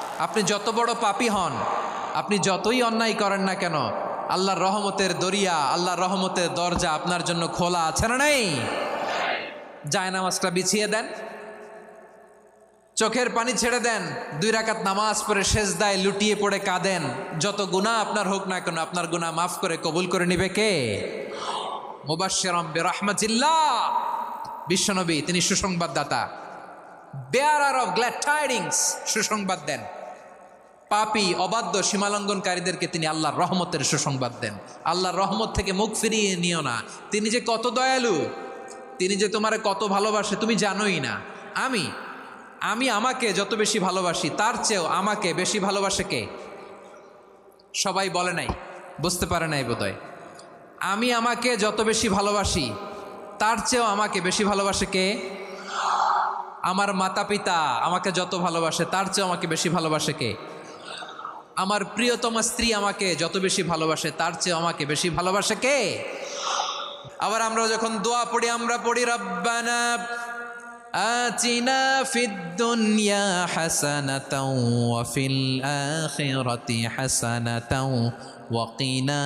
আপনি যত বড় পাপী হন, আপনি যতই অন্যায় করেন না কেন, আল্লাহর রহমতের দরিয়া, আল্লাহর রহমতের দরজা আপনার জন্য খোলা আছে না নেই? জায়নামাজটা বিছিয়ে দেন, চোখের পানি ছেড়ে দেন, 2 রাকাত নামাজ পড়ে সেজদায় লুটিয়ে পড়ে কাঁদেন। যত গুনাহ আপনার হোক না কেন, আপনার গুনাহ মাফ করে কবুল করে নিবে কে? মুবাশশিরাম বিরহমাতিল্লাহ, বিশ্বনবী তিনি সুসংবাদদাতা, বেয়ারার অফ গ্ল্যাড টাইডিংস, সুসংবাদ দেন। পাপী অবাধ্য সীমালঙ্ঘনকারীদেরকে তিনি আল্লাহর রহমতের সুসংবাদ দেন। আল্লাহর রহমত থেকে মুখ ফিরিয়ে নিও না। তিনি যে কত দয়ালু, তিনি যে তোমারে কত ভালোবাসে তুমি জানোই না। আমি আমাকে যত বেশি ভালোবাসি তার চেয়েও আমাকে বেশি ভালোবাসে কে? সবাই বলে নাই, বুঝতে পারে নাই বোধহয়। আমি আমাকে যত বেশি ভালোবাসি তার চেয়েও আমাকে বেশি ভালোবাসে কে? আমার মাতা পিতা আমাকে যত ভালোবাসে তার চেয়েও আমাকে বেশি ভালোবাসে কে? আমার প্রিয়তমা স্ত্রী আমাকে যত বেশি ভালোবাসে তার চেয়েও আমাকে বেশি ভালোবাসে কে? আবার আমরা যখন দোয়া পড়ি, আমরা পড়ি রব্বানা আতিনা ফিদ দুনিয়া হাসানাতাও ওয়া ফিল আখিরাতি হাসানাতাও ওয়া কিনা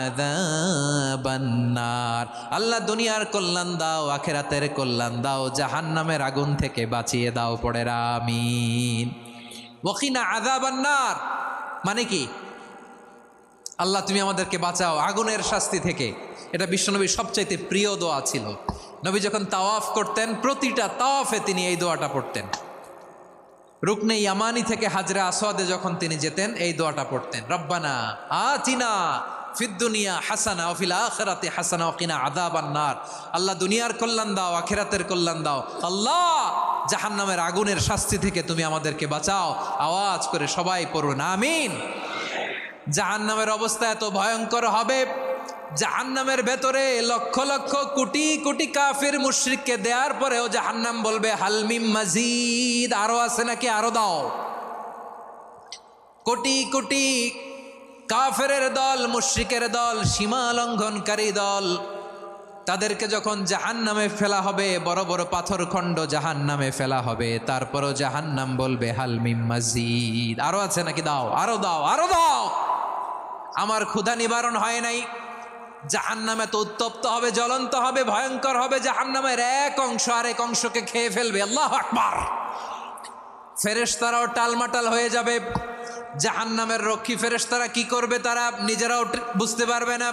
আযাবান নার। আল্লাহ দুনিয়ার কল্যাণ দাও, আখিরাতের কল্যাণ দাও, জাহান্নামের আগুন থেকে বাঁচিয়ে দাও। পড়ে আমিন। ওয়া কিনা আযাবান নার মানে কি? আল্লাহ তুমি আমাদেরকে বাঁচাও আগুনের শাস্তি থেকে। এটা বিশ্বনবীর সবচাইতে প্রিয় দোয়া ছিল। নবী যখন তাওয়াফ করতেন, প্রতিটা তাওয়াফে তিনি এই দোয়াটা পড়তেন। রুকনে ইয়ামানি থেকে হাজরে আসওয়াদে যখন তিনি যেতেন, এই দোয়াটা পড়তেন, রব্বানা আতিনা ফিদ দুনিয়া হাসানা ওয়া ফিল আখিরাতি হাসানা ওয়া কিনা আযাবান নার। আল্লাহ দুনিয়ার কল্যাণ দাও, আখিরাতের কল্যাণ দাও। আল্লাহ জাহান্নামের আগুনের শাস্তি থেকে তুমি আমাদেরকে বাঁচাও। আওয়াজ করে সবাই পড়ুন আমিন। জাহান্নামের অবস্থা এত ভয়ঙ্কর হবে, জাহান্নামের ভেতরে লক্ষ লক্ষ কোটি কোটি কাফির মুশরিককে দেওয়ার পরেও জাহান্নাম বলবে হালমিম মাজিদ, আরো আছে নাকি, আরো দাও। কোটি কোটি কাফেরের দল, মুশরিকের দল, সীমা লঙ্ঘনকারী দল, তাদেরকে যখন জাহান্নামে ফেলা হবে, বড় বড় পাথরখণ্ড জাহান্নামে ফেলা হবে, তারপরও জাহান্নাম বলবে হালমিম মাজিদ, আরো আছে নাকি, দাও, আরো দাও, আরো দাও। আমার ক্ষুধা নিবারণ হয় নাই। জাহান্নামে তো উত্তপ্ত হবে, জ্বলন্ত হবে, ভয়ঙ্কর হবে। জাহান্নামের এক অংশ আরেক অংশকে খেয়ে ফেলবে। আল্লাহু আকবার। ফেরেশতারাও টালমাটাল হয়ে যাবে। জাহান্নামের রক্ষী ফেরেশতারা কি করবে তারা নিজেরাও বুঝতে পারবে না।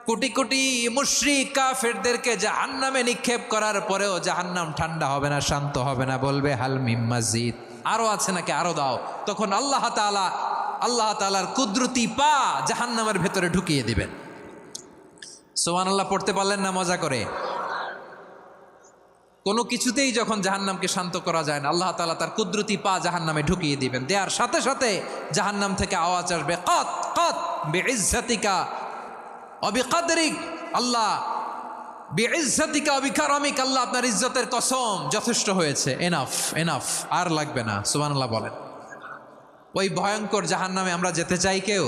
কোটি কোটি মুশরিক কাফেরদেরকে জাহান্নামে নিক্ষেপ করার পরেও জাহান্নাম ঠান্ডা হবে না, শান্ত হবে না, বলবে হাল মিম মাজিদ, আরো আছে নাকি, আরো দাও। তখন আল্লাহ তাআলার কুদরতি পা জাহান্নামের ভেতরে ঢুকিয়ে দিবেন। সুবহানাল্লাহ পড়তে পারলেন না মজা করে? কোনো কিছুতেই যখন জাহান্নামকে শান্ত করা যায় না, আল্লাহ তাআলা তার কুদরতি পা জাহান্নামে ঢুকিয়ে দিবেন। দেওয়ার সাথে সাথে জাহান্নাম থেকে আওয়াজ আসবে, কাত কাত বিইজ্জাতিকা ওয়া বিকদরিক। আল্লাহ বিইজ্জাতিকা ওয়া বিকারামিক, আল্লাহ আপনার ইজ্জতের কসম, যথেষ্ট হয়েছে, এনাফ এনাফ, আর লাগবে না। সুবহানাল্লাহ বলেন। ওই ভয়ঙ্কর জাহান্নামে আমরা যেতে চাই কেউ?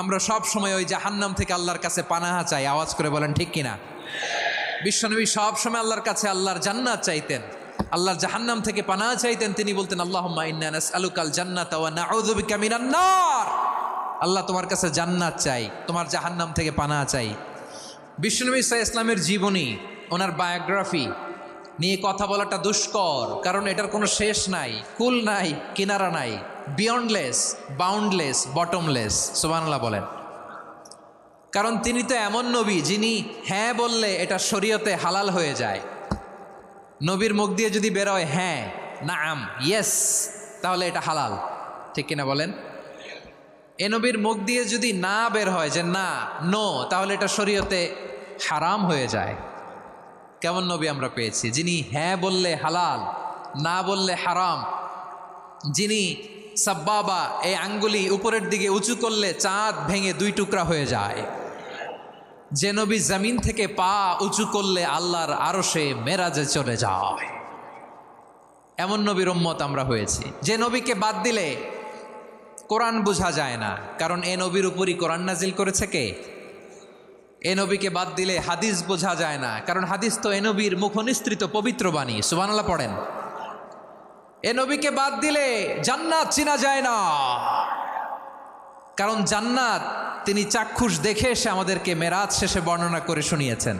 আমরা সব সময় ওই জাহান্নাম থেকে আল্লাহর কাছে পানাহা চাই। আওয়াজ করে বলেন ঠিক কিনা? বিশ্বনবী সব সময় আল্লাহর কাছে আল্লাহর জান্নাত চাইতেন, আল্লাহর জাহান্নাম থেকে পানাহা চাইতেন। তিনি বলতেন আল্লাহুম্মা ইন্না নাসআলুকাল জান্নাতা ওয়া নাউযু বিকা মিনান নার। আল্লাহ তোমার কাছে জান্নাত চাই, তোমার জাহান্নাম থেকে পানাহা চাই। বিশ্বনবী সাল্লাল্লাহু আলাইহি ইসলামের জীবনী, ওনার বায়োগ্রাফি নিয়ে কথা বলাটা দুষ্কর, কারণ এটার কোনো শেষ নাই, কুল নাই, কিনারা নাই, বিয়ন্ডলেস, বাউন্ডলেস, বটমলেস। সুবহানাল্লাহ বলেন। কারণ তিনি তো এমন নবী যিনি হ্যাঁ বললে এটা শরীয়তে হালাল হয়ে যায়। নবীর মুখ দিয়ে যদি বেরোয় হ্যাঁ, নাম, ইয়েস, তাহলে এটা হালাল, ঠিক কিনা বলেন? এ নবীর মুখ দিয়ে যদি না বের হয় যে না, নো, তাহলে এটা শরীয়তে হারাম হয়ে যায়। কেমন নবী আমরা পেয়েছি, যিনি হ্যাঁ বললে হালাল, না বললে হারাম, যিনি সাব্বাবা, এই আঙ্গুলি উপরের দিকে উঁচু করলে চাঁদ ভেঙে 2 টুকরা হয়ে যায়, যে নবী জমিন থেকে পা উঁচু করলে আল্লাহর আরশে মেরাজে চলে যায়, এমন নবীর উম্মত আমরা হয়েছি। যে নবীকে বাদ দিলে কোরআন বোঝা যায় না, কারণ এ নবীর উপরই কোরআন নাজিল করেছে কে? এ নবীকে বাদ দিলে হাদিস বোঝা যায় না, কারণ হাদিস তো এ নবীর মুখনিসৃত পবিত্র বাণী। সুবহানাল্লাহ পড়েন। এ নবীকে বাদ দিলে জান্নাত চিনা যায় না, কারণ জান্নাত তিনি চাক্ষুষ দেখে এসে আমাদেরকে মেরাজ শেষে বর্ণনা করে শুনিয়েছেন।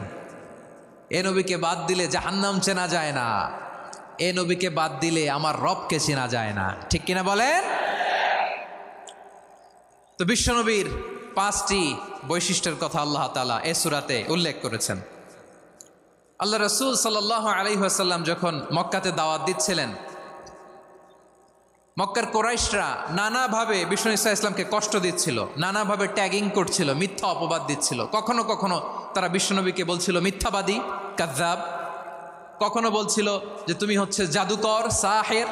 এ নবীকে বাদ দিলে জাহান্নাম চেনা যায় না, এ নবীকে বাদ দিলে আমার রবকে চেনা যায় না। ঠিক কিনা বলেন? তো বিশ্বনবীর 5টি বৈশিষ্ট্যের কথা আল্লাহ তাআলা এ সূরাতে উল্লেখ করেছেন। আল্লাহ রাসূল সাল্লাল্লাহু আলাইহি ওয়াসাল্লাম যখন মক্কাতে দাওয়াত দিচ্ছিলেন, মক্কার কোরাইশরা নানাভাবে বিষ্ণু ঈসা ইসলামকে কষ্ট দিচ্ছিল, নানাভাবে ট্যাগিং করছিল, মিথ্যা অপবাদ দিচ্ছিল। কখনো কখনো তারা বিশ্বনবীকে বলছিল মিথ্যাবাদী, কাযযাব। কখনো বলছিল যে তুমি হচ্ছে জাদুকর, সাহের।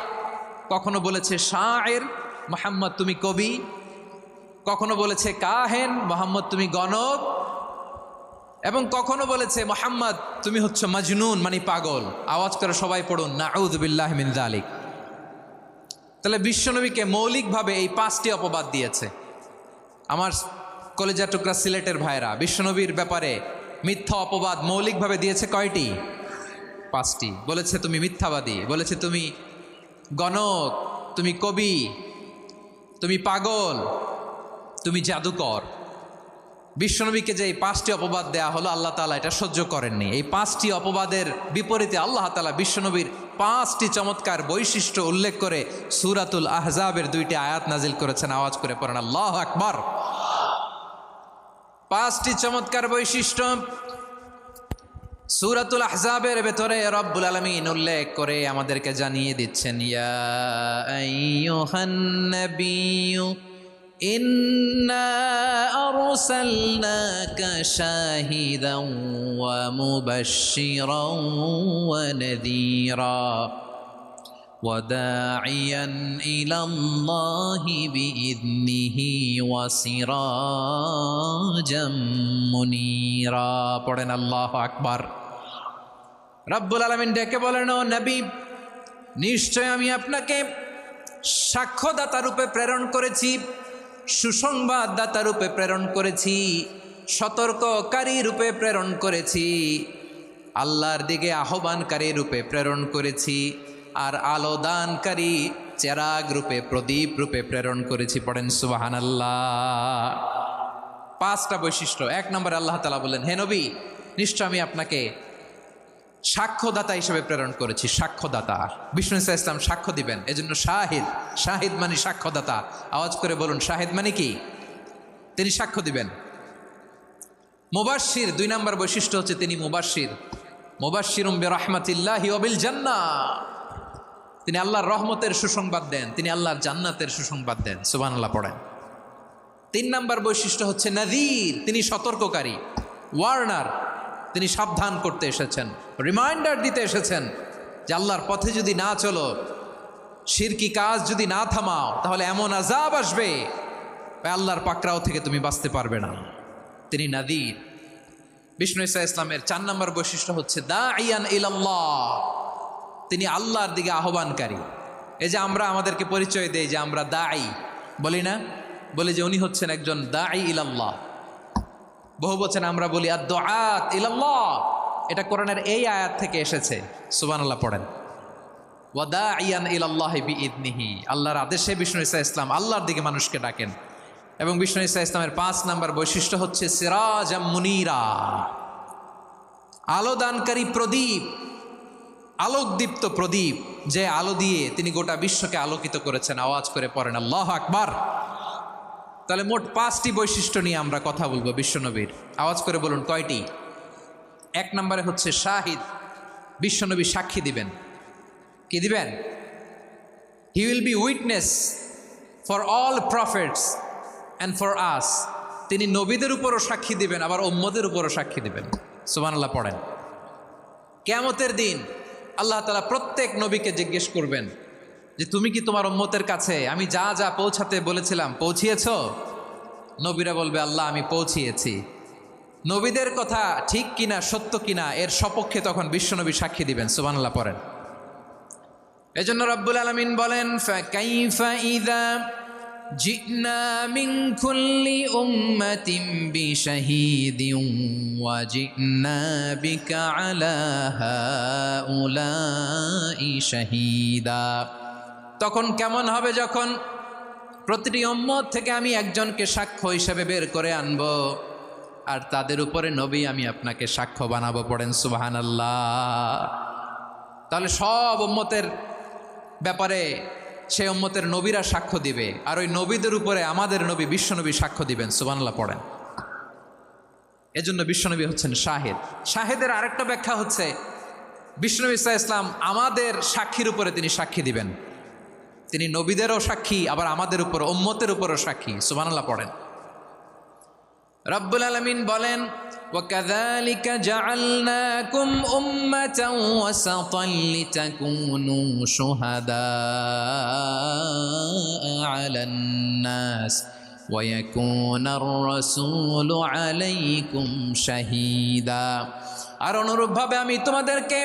কখনো বলেছে শায়ের, মুহাম্মদ তুমি কবি। কখনো বলেছে কাহেন, মুহাম্মদ তুমি গণক। এবং কখনো বলেছে মুহাম্মদ তুমি হচ্ছে মাজনুন, মানে পাগল। আওয়াজ করে সবাই পড়ুন নাউযু বিল্লাহি মিন যালিক। তাহলে বিশ্বনবীকে মৌলিকভাবে এই 5টি অপবাদ দিয়েছে। আমার কলেজা টুকরা সিলেটের ভাইরা, বিশ্বনবীর ব্যাপারে মিথ্যা অপবাদ মৌলিকভাবে দিয়েছে কয়টি? 5টি। বলেছে তুমি মিথ্যাবাদী, বলেছে তুমি গণক, তুমি কবি, তুমি পাগল, তুমি জাদুকর। বিশ্বনবীকে যে এই 5টি অপবাদ দেয়া হলো, আল্লাহ তাআলা এটা সহ্য করেননি। এই 5টি অপবাদের বিপরীতে আল্লাহ তাআলা বিশ্বনবীর 5টি চমৎকার বৈশিষ্ট্য উল্লেখ করে সূরাতুল আহজাবের 2টি আয়াত নাজিল করেছেন। আওয়াজ করে পড়েন আল্লাহু আকবার। 5টি চমৎকার বৈশিষ্ট্য সূরাতুল আহজাবের ভেতরে রব্বুল আলামিন উল্লেখ করে আমাদেরকে জানিয়ে দিচ্ছেন, ইয়া আইয়ুহান নাবিয়্যু ইন্না আরসালনাকা শাহিদান ওয়া মুবাশশিরান ওয়া নাযীরা ওয়া দাঈয়ান ইলাল্লাহি বিইذনিহি ওয়া সিরাজাম মুনীরা। পড়েন আল্লাহু আকবার। রব্বুল আলামিন ডেকে বলেন, ও নবী, নিশ্চয় আমি আপনাকে সাক্ষ্যদাতা রূপে প্রেরণ করেছি, সুসংবাদদাতা রূপে প্রেরণ করেছি, সতর্ককারী রূপে প্রেরণ করেছি, আল্লাহর দিকে আহ্বানকারী রূপে প্রেরণ করেছি, আর আলো দানকারী চেরাগ রূপে, প্রদীপ রূপে প্রেরণ করেছি। পড়েন সুবহানাল্লাহ। 5টা বৈশিষ্ট্য। 1 নম্বরে আল্লাহ তাআলা বলেন, হে নবী, নিশ্চয় আমি আপনাকে সাক্ষ্যদাতা হিসেবে প্রেরণ করেছি। সাক্ষ্যদাতা, বিষ্ণু ঈসা ইসলাম সাক্ষ্য দিবেন, এজন্য শাহিদ। শাহিদ মানে সাক্ষ্যদাতা। আওয়াজ করে বলুন শাহিদ মানে কি? তিনি সাক্ষ্য দিবেন। মুবাশশির, 2 নম্বর বৈশিষ্ট্য হচ্ছে তিনি মুবাশশির। মুবাশশিরুম বিরহমাতিল্লাহি ওয়া বিল জান্নাহ। তিনি আল্লাহর রহমতের সুসংবাদ দেন, তিনি আল্লাহর জান্নাতের সুসংবাদ দেন। সুবহানাল্লাহ পড়েন। 3 নম্বর বৈশিষ্ট্য হচ্ছে নাযীর, তিনি সতর্ককারী, ওয়ার্নার। তিনি সাবধান করতে এসেছেন, রিমাইন্ডার দিতে এসেছেন যে আল্লাহর পথে যদি না চলো, শিরকি কাজ যদি না থামাও, তাহলে এমন আযাব আসবে আল্লাহর পাকড়াও থেকে তুমি বাঁচতে পারবে না। তিনি নাযীর। বিষ্ণু ঈসা ইসলামের 4 নম্বর বৈশিষ্ট্য হচ্ছে দাঈয়ান ইলাল্লাহ, তিনি আল্লাহর দিকে আহ্বানকারী। এই যে আমরা আমাদেরকে পরিচয় দেই যে আমরা দাঈ, বলি না? বলি যে উনি হচ্ছেন একজন দাঈ ইলাল্লাহ। বহু বচনে আমরা বলি আদ-দুআত ইলাল্লাহ। এটা কোরআনের এই আয়াত থেকে এসেছে। সুবহানাল্লাহ পড়েন। ওয়া দাঈয়ান ইলাল্লাহি বিইذনিহি, আল্লাহর আদেশে বিষ্ণু ঈসা ইসলাম আল্লাহর দিকে মানুষকে ডাকেন। এবং বিষ্ণু ঈসা ইসলামের 5 নম্বর বৈশিষ্ট্য হচ্ছে সিরাজাম মুনীরা, আলো দানকারী প্রদীপ, আলোকদীপ্ত প্রদীপ, যে আলো দিয়ে তিনি গোটা বিশ্বকে আলোকিত করেছেন। আওয়াজ করে পড়েন আল্লাহু আকবার। তাহলে মোট 5টি বৈশিষ্ট্য নিয়ে আমরা কথা বলবো বিশ্বনবীর। আওয়াজ করে বলুন কয়টি? 1 নম্বরে হচ্ছে শাহিদ, বিশ্বনবী সাক্ষী দিবেন। কি দিবেন? He will be witness for all prophets and for us. তিনি নবীদের উপরও সাক্ষী দিবেন, আবার উম্মতের উপরও সাক্ষী দিবেন। সুবহানাল্লাহ পড়েন। কিয়ামতের দিন আল্লাহ তাআলা প্রত্যেক নবীকে জিজ্ঞেস করবেন যে তুমি কি তোমার উম্মতের কাছে আমি যা যা পৌঁছাতে বলেছিলাম পৌঁছিয়েছ? নবীরা বলবে আল্লাহ আমি পৌঁছিয়েছি। নবীদের কথা ঠিক কিনা, সত্য কিনা, এর সপক্ষে তখন বিশ্বনবী সাক্ষী দিবেন। সুবহানাল্লাহ পড়েন। এজন্য রব্বুল আলামিন বলেন, ফাকাইফা ইযা জিনা মিন কুল্লি উম্মাতিন বিশাহীদিন ওয়া জিনা বিকা আলা হাউলাই শাহীদা। তখন কেমন হবে যখন প্রতিটি উম্মত থেকে আমি একজনকে সাক্ষ্য হিসেবে বের করে আনবো, আর তাদের উপরে নবী আমি আপনাকে সাক্ষ্য বানাবো। পড়েন সুবহানাল্লাহ। তাহলে সব উম্মতের ব্যাপারে সেই উম্মতের নবীরা সাক্ষ্য দিবে, আর ওই নবীদের উপরে আমাদের নবী বিশ্বনবী সাক্ষ্য দিবেন। সুবহানাল্লাহ পড়েন। এজন্য বিশ্বনবী হচ্ছেন শাহেদ। শাহেদের আরেকটা ব্যাখ্যা হচ্ছে বিশ্বনবী সাল্লাল্লাহু আলাইহি ওয়াসাল্লাম আমাদের সাক্ষীর উপরে তিনি সাক্ষী দিবেন। তিনি নবীদেরও সাক্ষী, আবার আমাদের উপর উম্মতের উপরও সাক্ষী। সুবহানাল্লাহ পড়েন। রব্বুল আলামিন বলেন, وَكَذَلِكَ جَعَلْنَاكُمْ أُمَّةً وَسَطًا لِتَكُونُوا شُهَدَاءَ عَلَى النَّاسِ وَيَكُونَ الرَّسُولُ عَلَيْكُمْ شَهِيدًا। আর অনুরূপভাবে আমি তোমাদেরকে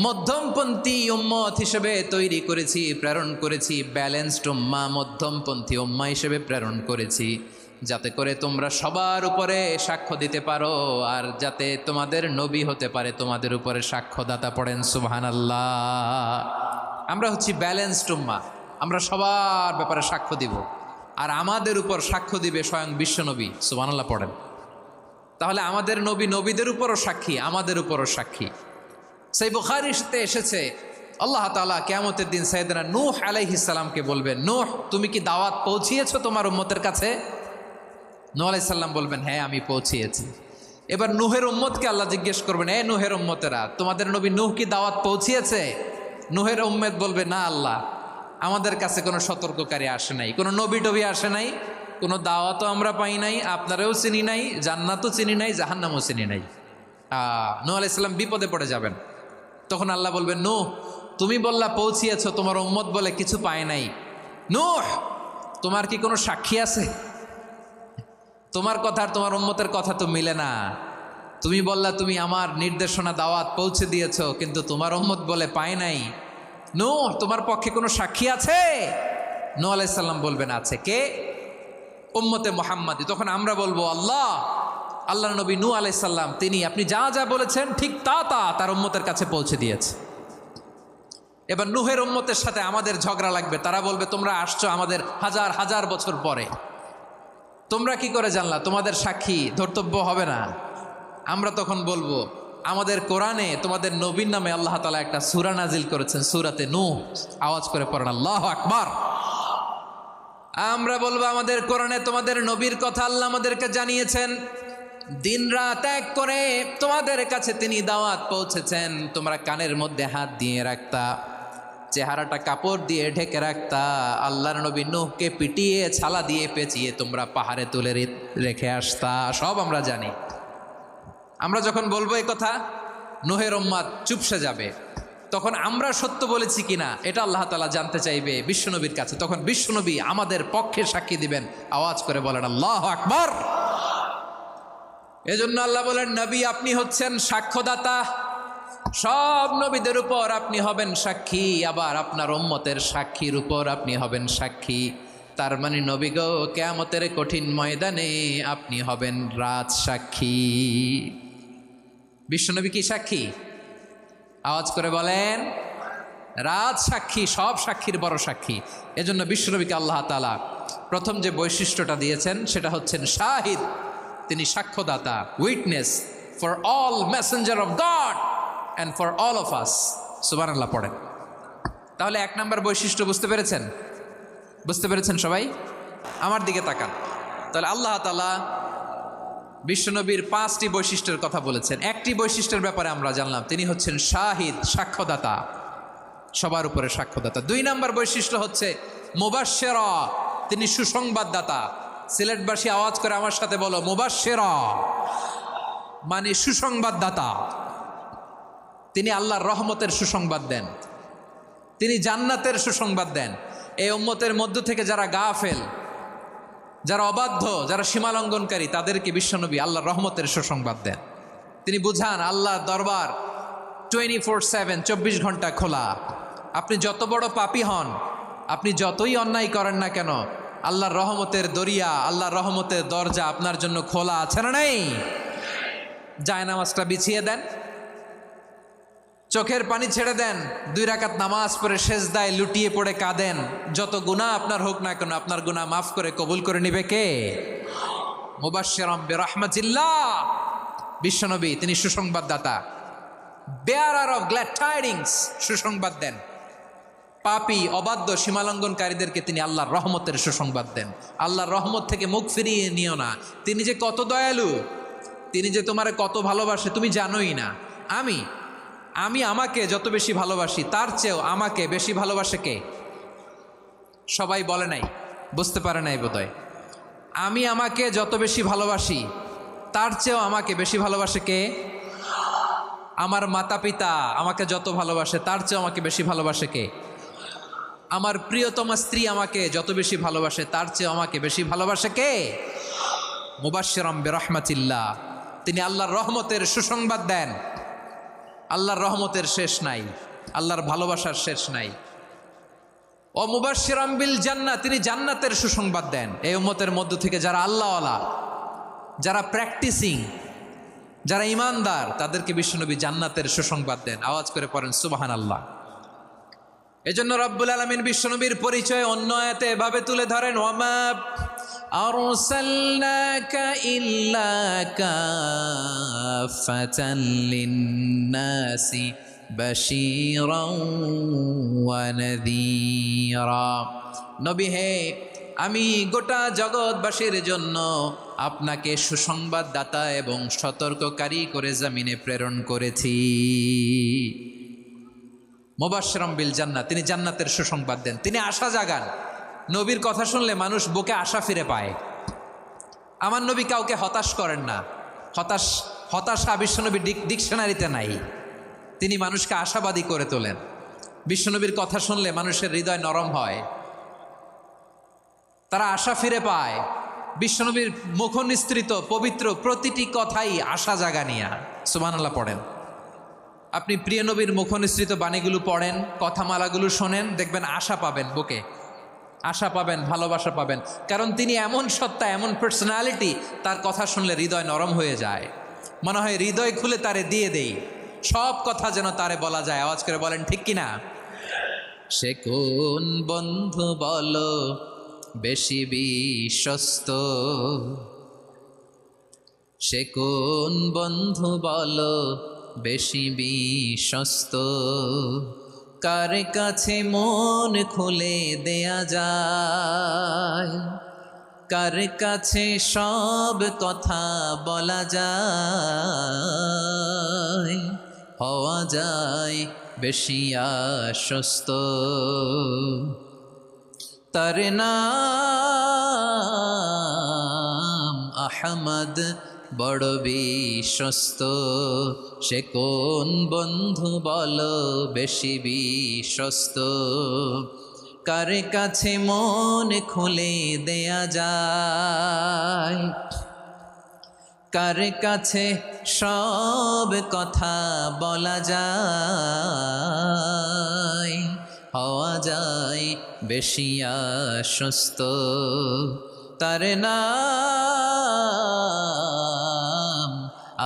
মধ্যমপন্থী উম্মত হিসেবে তৈরি করেছি, প্রেরণ করেছি। ব্যালেন্সড উম্মাহ, মধ্যমপন্থী উম্মাহ হিসেবে প্রেরণ করেছি, যাতে করে তোমরা সবার উপরে সাক্ষ্য দিতে পারো, আর যাতে তোমাদের নবী হতে পারে তোমাদের উপরে সাক্ষ্যদাতা। পড়েন সুবহানাল্লাহ। আমরা হচ্ছি ব্যালেন্সড উম্মাহ, আমরা সবার ব্যাপারে সাক্ষ্য দিব, আর আমাদের উপর সাক্ষ্য দিবে স্বয়ং বিশ্বনবী। সুবহানাল্লাহ পড়েন। তাহলে আমাদের নবী নবীদের উপরও সাক্ষী, আমাদের উপরও সাক্ষী। সেই বুখারীতে এসেছে আল্লাহ তাআলা কিয়ামতের দিন সাইয়েদনা নূহ আলাইহিস সালামকে বলবেন, নূহ তুমি কি দাওয়াত পৌঁছিয়েছো তোমার উম্মতের কাছে? নূহ আলাইহিস সালাম বলবেন, হ্যাঁ আমি পৌঁছিয়েছি। এবার নূহের উম্মতকে আল্লাহ জিজ্ঞেস করবেন, এ নূহের উম্মতেরা, তোমাদের নবী নূহ কি দাওয়াত পৌঁছিয়েছে? নূহের উম্মত বলবে, না আল্লাহ, আমাদের কাছে কোনো সতর্ককারী আসে নাই, কোনো নবী টবি আসে নাই, কোনো দাওয়াতও আমরা পাই নাই, আপনারাও চিনি নাই, জান্নাতও চিনি নাই, জাহান্নামও চিনি নাই। নূহ আলাইহিস সালাম বিপদে পড়ে যাবেন। তখন আল্লাহ বলবেন, নূহ তুমি বললা পৌঁছিয়েছ, তোমার উম্মত বলে কিছু পায় নাই। নূহ তোমার কি কোনো সাক্ষী আছে? তোমার কথা আর তোমার উম্মতের কথা তো মিলে না। তুমি বললা তুমি আমার নির্দেশনা দাওয়াত পৌঁছে দিয়েছ, কিন্তু তোমার উম্মত বলে পায় নাই। নূহ তোমার পক্ষে কোনো সাক্ষী আছে? নূহ আলাইহিস সালাম বলবেন, আছে। কে? উম্মতে মুহাম্মাদি। তখন আমরা বলবো, আল্লাহর নবী নূহ আলাইহিস সালাম তিনি আপনি যা যা বলেছেন ঠিক তা তার উম্মতের কাছে পৌঁছে দিয়েছে। এবার নূহের উম্মতের সাথে আমাদের ঝগড়া লাগবে। তারা বলবে, তোমরা আসছো আমাদের হাজার হাজার বছর পরে, তোমরা কি করে জানলা? তোমাদের সাক্ষী ধর্তব্য হবে না। আমরা তখন বলবো, আমাদের কোরআনে তোমাদের নবীর নামে আল্লাহ তাআলা একটা সূরা নাজিল করেছেন, সূরাতে নূহ। আওয়াজ করে পড়েন আল্লাহু আকবার। আমরা বলবো, আমাদের কোরআনে তোমাদের নবীর কথা আল্লাহ আমাদেরকে জানিয়েছেন, দিন রাত এক করে তোমাদের কাছে তিনি দাওয়াত পৌঁছেছেন। তোমরা কানের মধ্যে হাত দিয়ে রাখতা, চেহারাটা কাপড় দিয়ে ঢেকে রাখতা, আল্লাহর নবী নূহকে পিটিয়ে ছালা দিয়ে পেঁচিয়ে তোমরা পাহাড়ে তুলে রেখে আসতা। সব আমরা জানি। আমরা যখন বলবো এই কথা, নূহের উম্মত চুপসে যাবে। তখন আমরা সত্য বলেছি কিনা এটা আল্লাহ তাআলা জানতে চাইবে বিশ্বনবীর কাছে। তখন বিশ্বনবী আমাদের পক্ষে সাক্ষী দিবেন। আওয়াজ করে বলেন আল্লাহু আকবার। এজন্য আল্লাহ বলেন, নবী আপনি হচ্ছেন সাক্ষ্যদাতা, সব নবীদের উপর আপনি হবেন সাক্ষী, আবার আপনার উম্মতের সাক্ষীর উপর আপনি হবেন সাক্ষী। তার মানে নবী গো, কিয়ামতের কঠিন ময়দানে আপনি হবেন রাজ সাক্ষী। বিশ্বনবী কি সাক্ষী? আওয়াজ করে বলেন, রাজ সাক্ষী, সব সাক্ষীর বড় সাক্ষী। এজন্য বিশ্বনবীকে আল্লাহ তাআলা প্রথম যে বৈশিষ্ট্যটা দিয়েছেন সেটা হচ্ছেন শাহিদ। তিনি সাক্ষ্যদাতা, witness for all messenger of God and for all of us. সুবহানাল্লাহ পড়েন। তাহলে এক নাম্বার বৈশিষ্ট্য বুঝতে পেরেছেন? বুঝতে পেরেছেন সবাই? আমার দিকে তাকান। তাহলে আল্লাহ তাআলা বিশ্বনবীর 5টি বৈশিষ্ট্যের কথা বলেছেন। একটি বৈশিষ্ট্যের ব্যাপারে আমরা জানলাম, তিনি হচ্ছেন শাহিদ, সাক্ষ্যদাতা, সবার উপরে সাক্ষ্যদাতা। 2 নাম্বার বৈশিষ্ট্য হচ্ছে মুবাশশিরা, তিনি সুসংবাদদাতা। সিলেটবাসী আওয়াজ করে আমার সাথে বলো, মুবাশশিরা মানে সুসংবাদদাতা। তিনি আল্লাহর রহমতের সুসংবাদ দেন, তিনি জান্নাতের সুসংবাদ দেন। এই উম্মতের মধ্য থেকে যারা গাফেল, যারা অবাধ্য, যারা সীমালঙ্ঘনকারী, তাদেরকে বিশ্বনবী আল্লাহর রহমতের সুসংবাদ দেন। তিনি বুঝান আল্লাহর দরবার 24/7, 24 ঘন্টা খোলা। আপনি যত বড় পাপী হন, আপনি যতই অন্যায় করেন না কেন, আল্লাহর রহমতের দরিয়া, আল্লাহর রহমতের দরজা আপনার জন্য খোলা আছে না নেই? জায়নামাজটা বিছিয়ে দেন, চোখের পানি ছেড়ে দেন, 2 রাকাত নামাজ পড়ে সেজদায় লুটিয়ে পড়ে কাঁদেন, যত গুনাহ আপনার হোক না কেন আপনার গুনাহ মাফ করে কবুল করে নিবে কে? মুবাশশিরাম বিরহমাতিল্লাহ, বিশ্বনবী তিনি সুসংবাদদাতা, বেয়ারার অফ গ্ল্যাড টাইডিংস, সুসংবাদ দেন। পাপী অবাধ্য সীমালঙ্ঘনকারীদেরকে তিনি আল্লাহর রহমতের সুসংবাদ দেন। আল্লাহর রহমত থেকে মুখ ফিরিয়ে নিও না। তিনি যে কত দয়ালু, তিনি যে তোমারে কত ভালোবাসে তুমি জানোই না। আমি আমাকে যত বেশি ভালোবাসি তার চেয়েও আমাকে বেশি ভালোবাসে কে? সবাই বলে নাই, বুঝতে পারে নাই বোধহয়। আমি আমাকে যত বেশি ভালোবাসি তার চেয়েও আমাকে বেশি ভালোবাসে কে? আমার মাতা পিতা আমাকে যত ভালোবাসে তার চেয়েও আমাকে বেশি ভালোবাসে কে? আমার প্রিয়তমা স্ত্রী আমাকে যত বেশি ভালোবাসে তার চেয়েও আমাকে বেশি ভালোবাসে কে? মুবাশশিরাম বিরহমাতিল্লাহ, তিনি আল্লাহর রহমতের সুসংবাদ দেন। আল্লাহর রহমতের শেষ নাই, আল্লাহর ভালোবাসার শেষ নাই। ও মুবাশশিরাম বিল জান্নাহ, তিনি জান্নাতের সুসংবাদ দেন। এই উম্মতের মধ্য থেকে যারা আল্লাহওয়ালা, যারা প্র্যাকটিসিং, যারা ইমানদার, তাদেরকে বিশ্বনবী জান্নাতের সুসংবাদ দেন। আওয়াজ করে পড়েন সুবহানাল্লাহ। এজন্য রব্বুল আলামিন বিশ্বনবীর পরিচয় অন্য আয়াতে এভাবে তুলে ধরেন, ওয়ামা আরসালনাকা ইল্লা কাফাতান লিন্নাসি বাশীরাও ওয়া নাযীরা। নবী হে, আমি গোটা জগৎবাসীর জন্য আপনাকে সুসংবাদদাতা এবং সতর্ককারী করে জমিনে প্রেরণ করেছি। মুবাশশিরাম বিল জান্নাহ, তিনি জান্নাতের সুসংবাদ দেন, তিনি আশা জাগান। নবীর কথা শুনলে মানুষ বুকে আশা ফিরে পায়। আমার নবী কাউকে হতাশ করেন না। হতাশা বিশ্বনবীর ডিকশনারিতে নাই। তিনি মানুষকে আশাবাদী করে তোলেন। বিশ্বনবীর কথা শুনলে মানুষের হৃদয় নরম হয়, তারা আশা ফিরে পায়। বিশ্বনবীর মুখ নিঃসৃত পবিত্র প্রতিটি কথাই আশা জাগানিয়া। সুবহানাল্লাহ পড়েন। আপনি প্রিয় নবীর মুখ নিঃসৃত বাণীগুলো পড়েন, কথামালাগুলো শোনেন, দেখবেন আশা পাবেন, বুকে আশা পাবেন, ভালোবাসা পাবেন। কারণ তিনি এমন সত্তা, এমন পার্সোনালিটি, তার কথা শুনলে হৃদয় নরম হয়ে যায়। মনে হয় হৃদয় খুলে তারে দিয়ে দেই, সব কথা যেন তারে বলা যায়। আওয়াজ করে বলেন ঠিক কিনা? সে কোন বন্ধু বলো বেশি বিশ্বস্ত, সে কোন বন্ধু বলো বেশি বিশ্বস্ত, কার কাছে মন খুলে দেয়া যায়, কার কাছে সব কথা বলা যায়, হওয়া যায় বেশি আশ্বস্ত। তার নাম আহমদ, বড় বিশ্বস্ত। সে কোন বন্ধু বলো বেশি বিশ্বস্ত, কার কাছে মন খুলে দেয়া যায়, কার কাছে সব কথা বলা যায়, হওয়া যায় বেশি আশ্বস্ত। তার নাম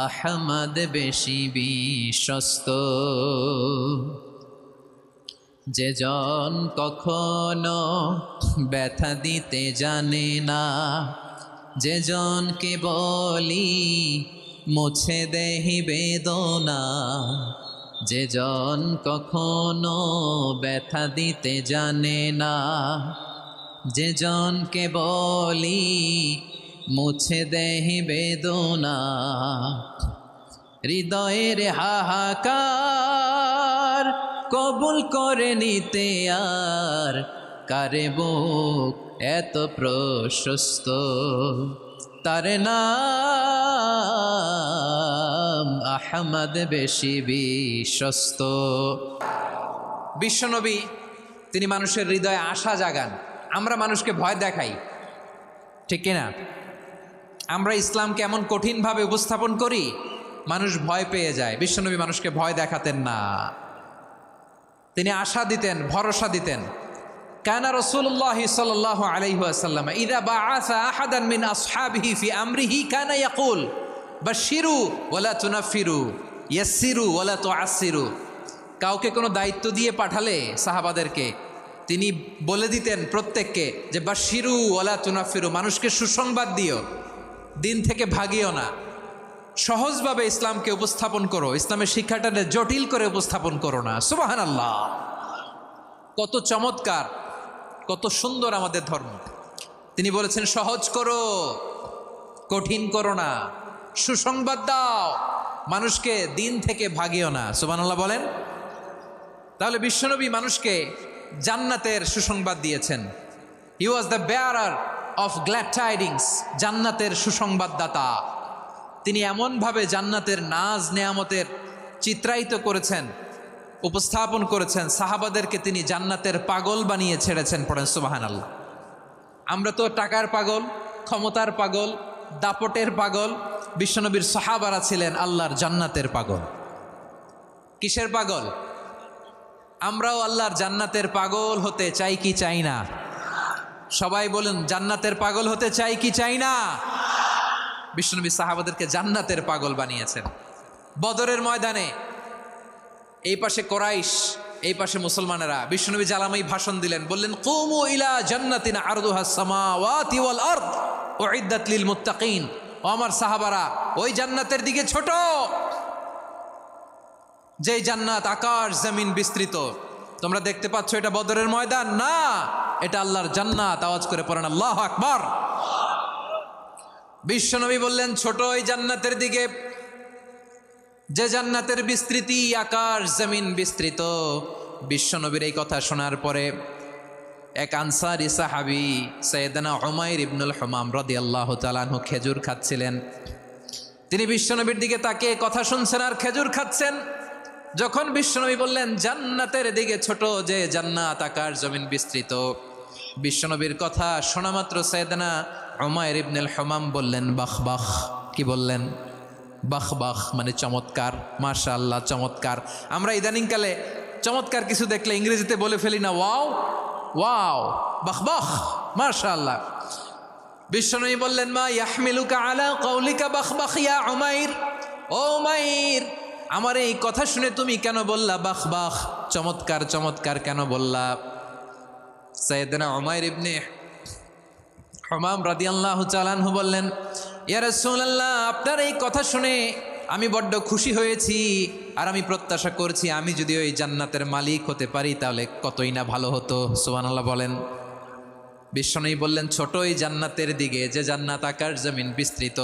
আহমদ, বেশি বিশ্বস্ত। যে জন কখনো ব্যথা দিতে জানে না, যে জনকে বলি মুছে দেহি বেদনা, যে জন কখনো ব্যথা দিতে জানে না, যে জনকে বলি মুছে দেহি বেদনা, হৃদয়ের হাহাকার কবুল করে নিতে আর কারে বুক এত প্রশস্ত। তার নাম আহমদ, বেশি বিশ্বস্ত। বিশ্বনবী তিনি মানুষের হৃদয়ে আশা জাগান। আমরা মানুষকে ভয় দেখাই, ঠিক কিনা? আমরা ইসলামকে এমন কঠিনভাবে উপস্থাপন করি, মানুষ ভয় পেয়ে যায়। বিশ্বনবী মানুষকে ভয় দেখাতেন না, তিনি আশা দিতেন, ভরসা দিতেন। কানা রাসূলুল্লাহ সাল্লাল্লাহু আলাইহি ওয়াসাল্লাম ইযা বাআসা আহাদান মিন আসহাবিহি ফি আমরিহি কানা ইয়াকুল বাশশিরু ওয়ালা তুনাফিরু, ইয়াসসিরু ওয়ালা তুআসসিরু। কাউকে কোনো দায়িত্ব দিয়ে পাঠালে সাহাবাদেরকে তিনি বলে দিতেন প্রত্যেককে যে বাশিরু ওয়ালা তুনাফিরু, মানুষকে সুসংবাদ দিও, দিন থেকে ভাগিও না, সহজভাবে ইসলামকে উপস্থাপন করো, ইসলামের শিক্ষাটাকে জটিল করে উপস্থাপন করো না। সুবহানাল্লাহ, কত চমৎকার, কত সুন্দর আমাদের ধর্ম। তিনি বলেছেন সহজ করো, কঠিন করো না, সুসংবাদ দাও, মানুষকে দিন থেকে ভাগিও না। সুবহানাল্লাহ বলেন। তাহলে বিশ্বনবী মানুষকে জান্নাতের সুসংবাদ দিয়েছেন। He was the bearer of glad tidings, জান্নাতের সুসংবাদদাতা। তিনি এমনভাবে জান্নাতের নাজ নেয়ামতের চিত্রায়িত করেছেন, উপস্থাপন করেছেন, সাহাবাদেরকে তিনি জান্নাতের পাগল বানিয়ে ছেড়েছেন। পড়েন সুবহানাল্লাহ। আমরা তো টাকার পাগল, ক্ষমতার পাগল, দাপটের পাগল। বিশ্বনবীর সাহাবারা ছিলেন আল্লাহর জান্নাতের পাগল। কিসের পাগল? আমরাও আল্লাহর জান্নাতের পাগল হতে চাই কি চাই না? সবাই বলুন, জান্নাতের পাগল হতে চাই কি চাই না? বিশ্বনবী সাহাবাদেরকে জান্নাতের পাগল বানিয়েছেন। বদরের ময়দানে এই পাশে কোরাইশ, এই পাশে মুসলমানেরা। বিশ্বনবী জালামাই ভাষণ দিলেন, বললেন কুমু ইলা জান্নাতিন আরদুহাস সামাওয়াতি ওয়াল আরদ উইদ্দাত লিল মুত্তাকিন। ও আমার সাহাবারা, ওই জান্নাতের দিকে ছোট, যেই জান্নাত আকাশ জমিন বিস্তৃত। তোমরা দেখতে পাচ্ছ এটা বদরের ময়দান না, এটা আল্লাহর জান্নাত। আওয়াজ করে পড়েন আল্লাহু আকবার। বিশ্বনবী বললেন ছোট ওই জান্নাতের দিকে, যে জান্নাতের বিস্তৃতি আকাশ জমিন বিস্তৃত। বিশ্বনবীর এই কথা শোনার পরে এক আনসারী সাহাবী সাইয়েদনা উমাইর ইবনুল হুমাম রাদিয়াল্লাহু তাআলা আনহু খেজুর খাচ্ছিলেন। তিনি বিশ্বনবীর দিকে তাকিয়ে কথা শুনছেন আর খেজুর খাচ্ছেন। যখন বিশ্বনবী বললেন জান্নাতের দিকে ছোট, যে জান্নাত আকাশ জমিন বিস্তৃত, বিশ্বনবীর কথা শোনা মাত্র সাইয়েদনা উমাইর ইবনুল হুমাম বললেন বাখ বাখ। কি বললেন? বাখ বাখ মানে চমৎকার, মাশাআল্লাহ চমৎকার। আমরা ইদানিংকালে চমৎকার কিছু দেখলে ইংরেজিতে বলে ফেলি না ওয়াও ওয়াও, বাখ বাখ, মাশাআল্লাহ। বিশ্বনবী বললেন মা ইয়াহমিলুকা আলা কওলিকা বাখ বাখ ইয়া উমাইর। ও উমাইর, আমার এই কথা শুনে তুমি কেন বললা বাখ বাখ, চমৎকার চমৎকার কেন বললা? সাইয়েদনা উমাইর ইবনে হুমাম রাদিয়াল্লাহু তাআলা আনহু বললেন ইয়া রাসূলুল্লাহ, আপনার এই কথা শুনে আমি বড্ড খুশি হয়েছি, আর আমি প্রত্যাশা করছি আমি যদি ওই জান্নাতের মালিক হতে পারি তাহলে কতই না ভালো হতো। সুবহানাল্লাহ বলেন। বিশ্বনবী বললেন ছোট ওই জান্নাতের দিকে, যে জান্নাত আকাশ জমিন বিস্তৃত।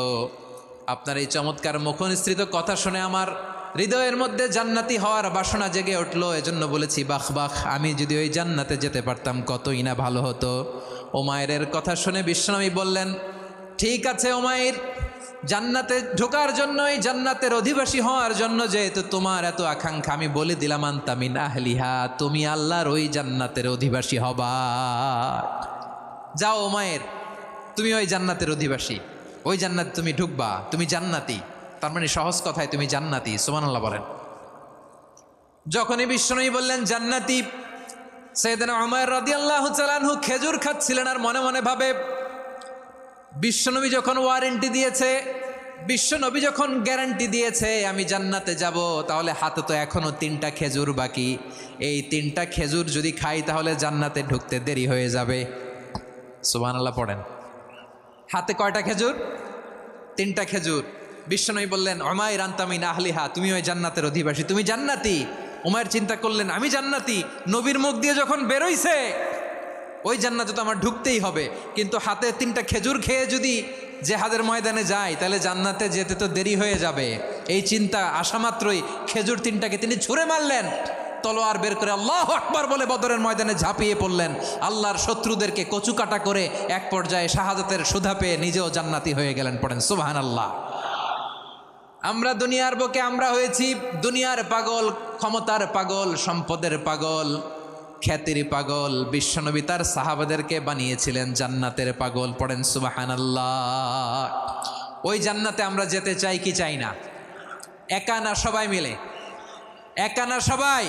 আপনার এই চমৎকার মুখনিসৃত কথা শুনে আমার হৃদয়ের মধ্যে জান্নাতি হওয়ার বাসনা জেগে উঠলো, এজন্য বলেছি বাখ বাখ, আমি যদি ওই জান্নাতে যেতে পারতাম কতই না ভালো হতো। উমাইরের কথা শুনে বিশ্বনবী বললেন ঠিক আছে উমাইর, জান্নাতে ঢোকার জন্য, এই জান্নাতের অধিবাসী হওয়ার জন্য যেহেতু তোমার এত আকাঙ্ক্ষা, আমি বলে দিলাম আনতা মিন আহলিহা, তুমি আল্লাহর ওই জান্নাতের অধিবাসী হবা। যাও উমাইর, তুমি ওই জান্নাতের অধিবাসী, ওই জান্নাতে তুমি ঢুকবা, তুমি জান্নাতি। তার মানে সহজ কথায় তুমি জান্নাতি। সুবহানাল্লাহ বলেন। যখনই বিশ্বনবী বললেন জান্নাতি, সাইয়েদনা উমাইর রাদিয়াল্লাহু তাআলা আনহু খেজুর খাচ্ছিলেন আর মনে মনে ভাবে বিশ্বনবী যখন ওয়ারেন্টি দিয়েছে, বিশ্বনবী যখন গ্যারান্টি দিয়েছে আমি জান্নাতে যাব, তাহলে হাতে তো এখনো 3টা খেজুর বাকি। এই 3টা খেজুর যদি খাই তাহলে জান্নাতে ঢুকতে দেরি হয়ে যাবে। সুবহানাল্লাহ পড়েন। হাতে কয়টা খেজুর? 3টা খেজুর। বিশ্বনবী বললেন উমাইর আনতা মিন আহলিহা, তুমি ওই জান্নাতের অধিবাসী, তুমি জান্নাতি। উমাইর চিন্তা করলেন আমি জান্নাতি, নবীর মুখ দিয়ে যখন বেরোইছে ওই জান্নাতে তো আমার ঢুকতেই হবে, কিন্তু হাতে 3টা খেজুর খেয়ে যদি জেহাদের ময়দানে যায় তাহলে জান্নাতে যেতে তো দেরি হয়ে যাবে। এই চিন্তা আসা মাত্রই খেজুর 3টাকে তিনি ছুঁড়ে মারলেন, তলোয়ার বের করে আল্লাহু আকবার বলে বদরের ময়দানে ঝাঁপিয়ে পড়লেন। আল্লাহর শত্রুদেরকে কচুকাটা করে এক পর্যায়ে শাহাদাতের সুধা পেয়ে নিজেও জান্নাতি হয়ে গেলেন। পড়েন সুবহানাল্লাহ। আমরা দুনিয়ার বুকে আমরা হয়েছি দুনিয়ার পাগল, ক্ষমতার পাগল, সম্পদের পাগল, খ্যাতির পাগল। বিশ্বনবী তার সাহাবাদেরকে বানিয়েছিলেন জান্নাতের পাগল। পড়েন সুবহানাল্লাহ। ওই জান্নাতে আমরা যেতে চাই কি চাই না? একা না সবাই মিলে? একা না সবাই?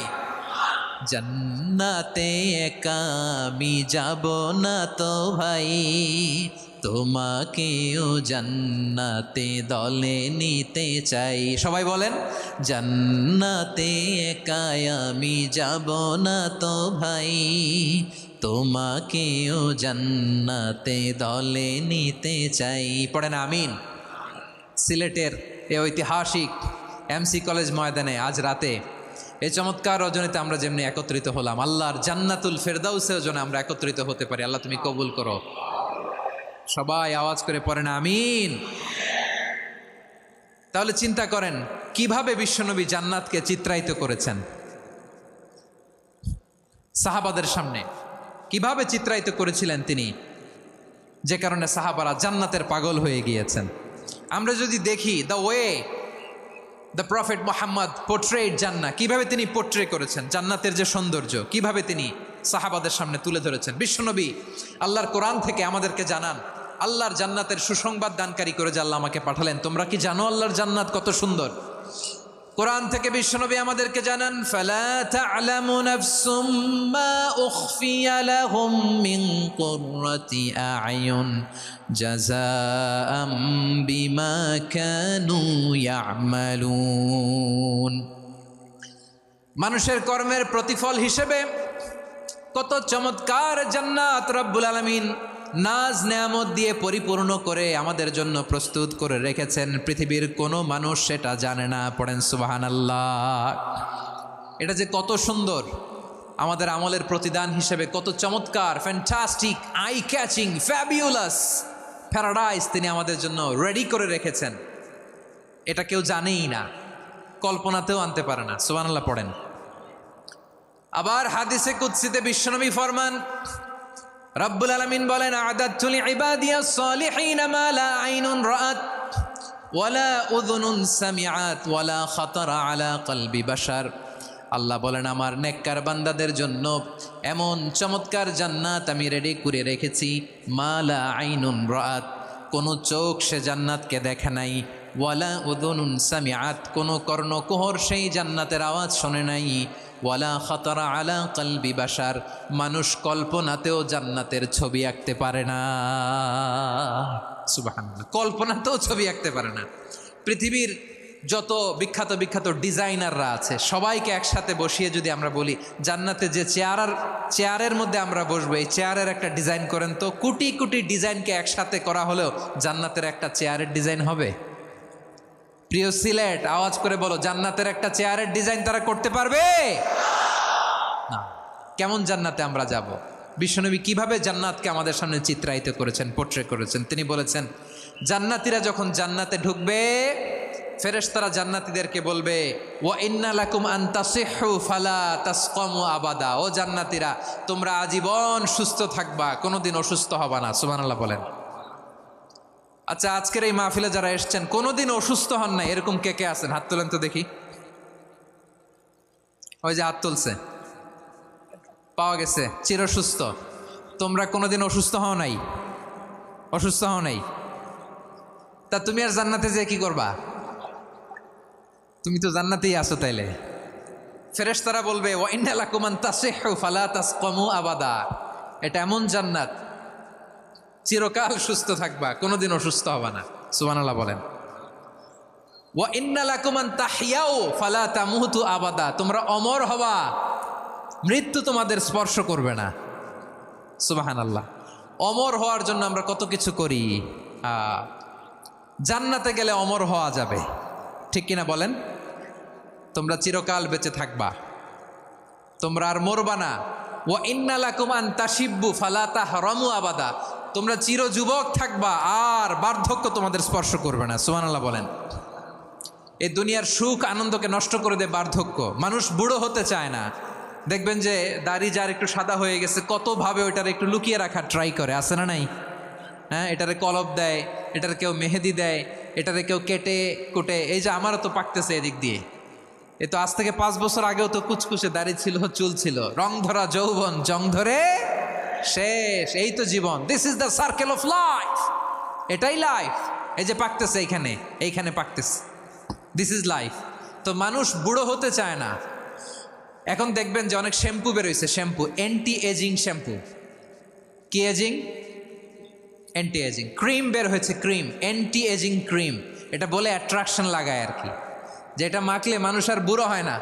জান্নাত জান্নাতে একা আমি যাব না তো ভাই, তোমাকেও জান্নাতে দলে নিতে চাই। সবাই বলেন, জান্নাতে একা আমি যাব না তো ভাই, তোমাকেও জান্নাতে দলে নিতে চাই। পড়েন আমিন। সিলেটের এই ঐতিহাসিক এমসি কলেজ ময়দানে আজ রাতে এই চমৎকার রজনীতে আমরা যেমনি একত্রিত হলাম, আল্লাহর জান্নাতুল ফেরদাউসেও যেন আমরা একত্রিত হতে পারি। আল্লাহ তুমি কবুল করো। সবাই আওয়াজ করে পড়েন আমিন। তাহলে চিন্তা করেন কিভাবে বিশ্বনবী জান্নাতকে চিত্রায়িত করেছেন সাহাবাদের সামনে, কিভাবে চিত্রায়িত করেছিলেন তিনি, যে কারণে সাহাবারা জান্নাতের পাগল হয়ে গিয়েছেন। আমরা যদি দেখি the way the prophet Mohammad portrait জান্নাত, কিভাবে তিনি পোর্ট্রে করেছেন জান্নাতের যে সৌন্দর্য, কিভাবে তিনি সাহাবাদের সামনে তুলে ধরেছেন। বিশ্বনবী আল্লাহর কোরআন থেকে আমাদেরকে জানান আল্লাহর জান্নাতের সুসংবাদ দানকারী করে যে আল্লাহ আমাকে পাঠালেন। তোমরা কি জানো আল্লাহর জান্নাত কত সুন্দর? কোরআন থেকে বিশ্বনবী আমাদেরকে জানান, ফালা তা'লামু নাফসুম মা উখফিয়া লাহুম মিন কুররাতি আ'য়ুন জাযাআম বিমা কানু ইয়া'মালুন। মানুষের কর্মের প্রতিফল হিসেবে কত চমৎকার জান্নাত রব্বুল আলামিন নাজ নেয়ামত দিয়ে পরিপূর্ণ করে আমাদের জন্য প্রস্তুত করে রেখেছেন। পৃথিবীর কোনো মানুষ সেটা জানে না। পড়েন সুবহানাল্লাহ। এটা যে কত সুন্দর, আমাদের আমলের প্রতিদান হিসেবে কত চমৎকার, fantastic, eye catching, fabulous paradise তিনি আমাদের জন্য রেডি করে রেখেছেন। এটা কেউ জানেই না, কল্পনাতেও আনতে পারে না। সুবহানাল্লাহ পড়েন। আবার হাদিসে কুদসিতে বিশ্বনবী ফরমান, রব্বুল আলামিন বলেন, আ'দাদতু লিইবাদিয়াস সালিহিনা মা লা আইনুন রাআত ওয়ালা উযুনুন সামিআত ওয়ালা খাতারা আলা কলবি বাশার। আল্লাহ বলেন, আমার নেককার বান্দাদের জন্য এমন চমৎকার জান্নাত আমি রেডি করে রেখেছি, মা লা আইনুন রাআত, কোনো চোখ সে জান্নাতকে দেখে নাই, ওয়ালা উযুনুন সামিআত, কোনো কর্ণকুহর সেই জান্নাতের আওয়াজ শোনে নাই, ওয়ালা খাতারা আলা কলবি বাশার, মানুষ কল্পনাতেও জান্নাতের ছবি আঁকতে পারে না। সুবহানাল্লাহ, কল্পনাতেও ছবি আঁকতে পারে না। পৃথিবীর যত বিখ্যাত বিখ্যাত ডিজাইনাররা আছে সবাইকে একসাথে বসিয়ে যদি আমরা বলি জান্নাতে যে চেয়ারের মধ্যে আমরা বসবো, এই চেয়ারের একটা ডিজাইন করেন তো, কোটি কোটি ডিজাইনকে একসাথে করা হলেও জান্নাতের একটা চেয়ারের ডিজাইন হবে? প্রিয় সিলেট, আওয়াজ করে বলো, জান্নাতের একটা চেয়ারের ডিজাইন তারা করতে পারবে না। কেমন জান্নাতে আমরা যাব? বিশ্বনবী কিভাবে জান্নাতকে আমাদের সামনে চিত্রায়িত করেছেন, পোর্ট্রে করেছেন। তিনি বলেছেন, জান্নাতীরা যখন জান্নাতে ঢুকবে, ফেরেশতারা জান্নাতীদেরকে বলবে, ওয়া ইন্না লাকুম আন তাসিহু ফালা তাসকামু আবাদা। ও জান্নাতীরা, তোমরা আজীবন সুস্থ থাকবা, কোনোদিন অসুস্থ হবা না। সুবহানাল্লাহ বলেন। আচ্ছা, আজকের এই মাহফিলে যারা এসছেন কোনোদিন অসুস্থ হন নাই, এরকম কে কে আছেন? হাত তোলেন তো দেখি। ওই যে হাত তুলছে, পাওয়া গেছে, চিরসুস্থ। তোমরা কোনোদিন অসুস্থ হও নাই? অসুস্থ হও নাই? তা তুমি আর জান্নাতে যে কি করবা? তুমি তো জান্নাতেই আছো। তাইলে ফেরেশতারা বলবে, ওয়া ইন্না লাকুম আন তাসিহু ফালা তাসকামু আবাদা। এটা এমন জান্নাত, চিরকাল সুস্থ থাকবা, কোনোদিন অসুস্থ হবা না। সুবহানাল্লাহ বলেন। ওয়া ইন্না লাকুম আন তাহইয়াউ ফালা তামুতু আবাদা। তোমরা অমর হবা, মৃত্যু তোমাদের স্পর্শ করবে না। সুবহানাল্লাহ। অমর হওয়ার জন্য আমরা কত কিছু করি। জান্নাতে গেলে অমর হওয়া যাবে, ঠিক কিনা বলেন? তোমরা চিরকাল বেঁচে থাকবা, তোমরা আর মরবা না। ওয়া ইন্না লাকুম আন তাশিব্বু ফালা তাহরামু আবাদা। তোমরা চির যুবক থাকবা, আর বার্ধক্য তোমাদের স্পর্শ করবে না। সুবহানাল্লাহ বলেন। এই দুনিয়ার সুখ আনন্দকে নষ্ট করে দেয় বার্ধক্য। মানুষ বুড়ো হতে চায় না। দেখবেন যে দাড়ি যার একটু সাদা হয়ে গেছে, কতভাবে ওইটার একটু লুকিয়ে রাখার ট্রাই করে, আছে না নাই? হ্যাঁ, এটারে কলপ দেয়, এটার কেউ মেহেদি দেয়, এটারে কেউ কেটে কুটে। এই যে আমারও তো পাকতেছে এদিক দিয়ে, এ তো আজ থেকে 5 বছর আগেও তো কুচকুচে দাড়ি ছিল, চুল ছিল, রং ধরা যৌবন, জং ধরে শেষ। এই তো জীবন। This is the circle of life. এটাই লাইফ। এই যে পাকতেছে এইখানে পাকতেছে, দিস ইজ লাইফ। তো মানুষ বুড়ো হতে চায় না। এখন দেখবেন যে অনেক শ্যাম্পু বেরোইছে, শ্যাম্পু অ্যান্টি এজিং শ্যাম্পু। কি এজিং? Anti aging. ক্রিম বের হয়েছে, ক্রিম অ্যান্টি এজিং ক্রিম। এটা বলে অ্যাট্রাকশন লাগায় আর কি, যে এটা মাখলে মানুষ আর বুড়ো হয় না,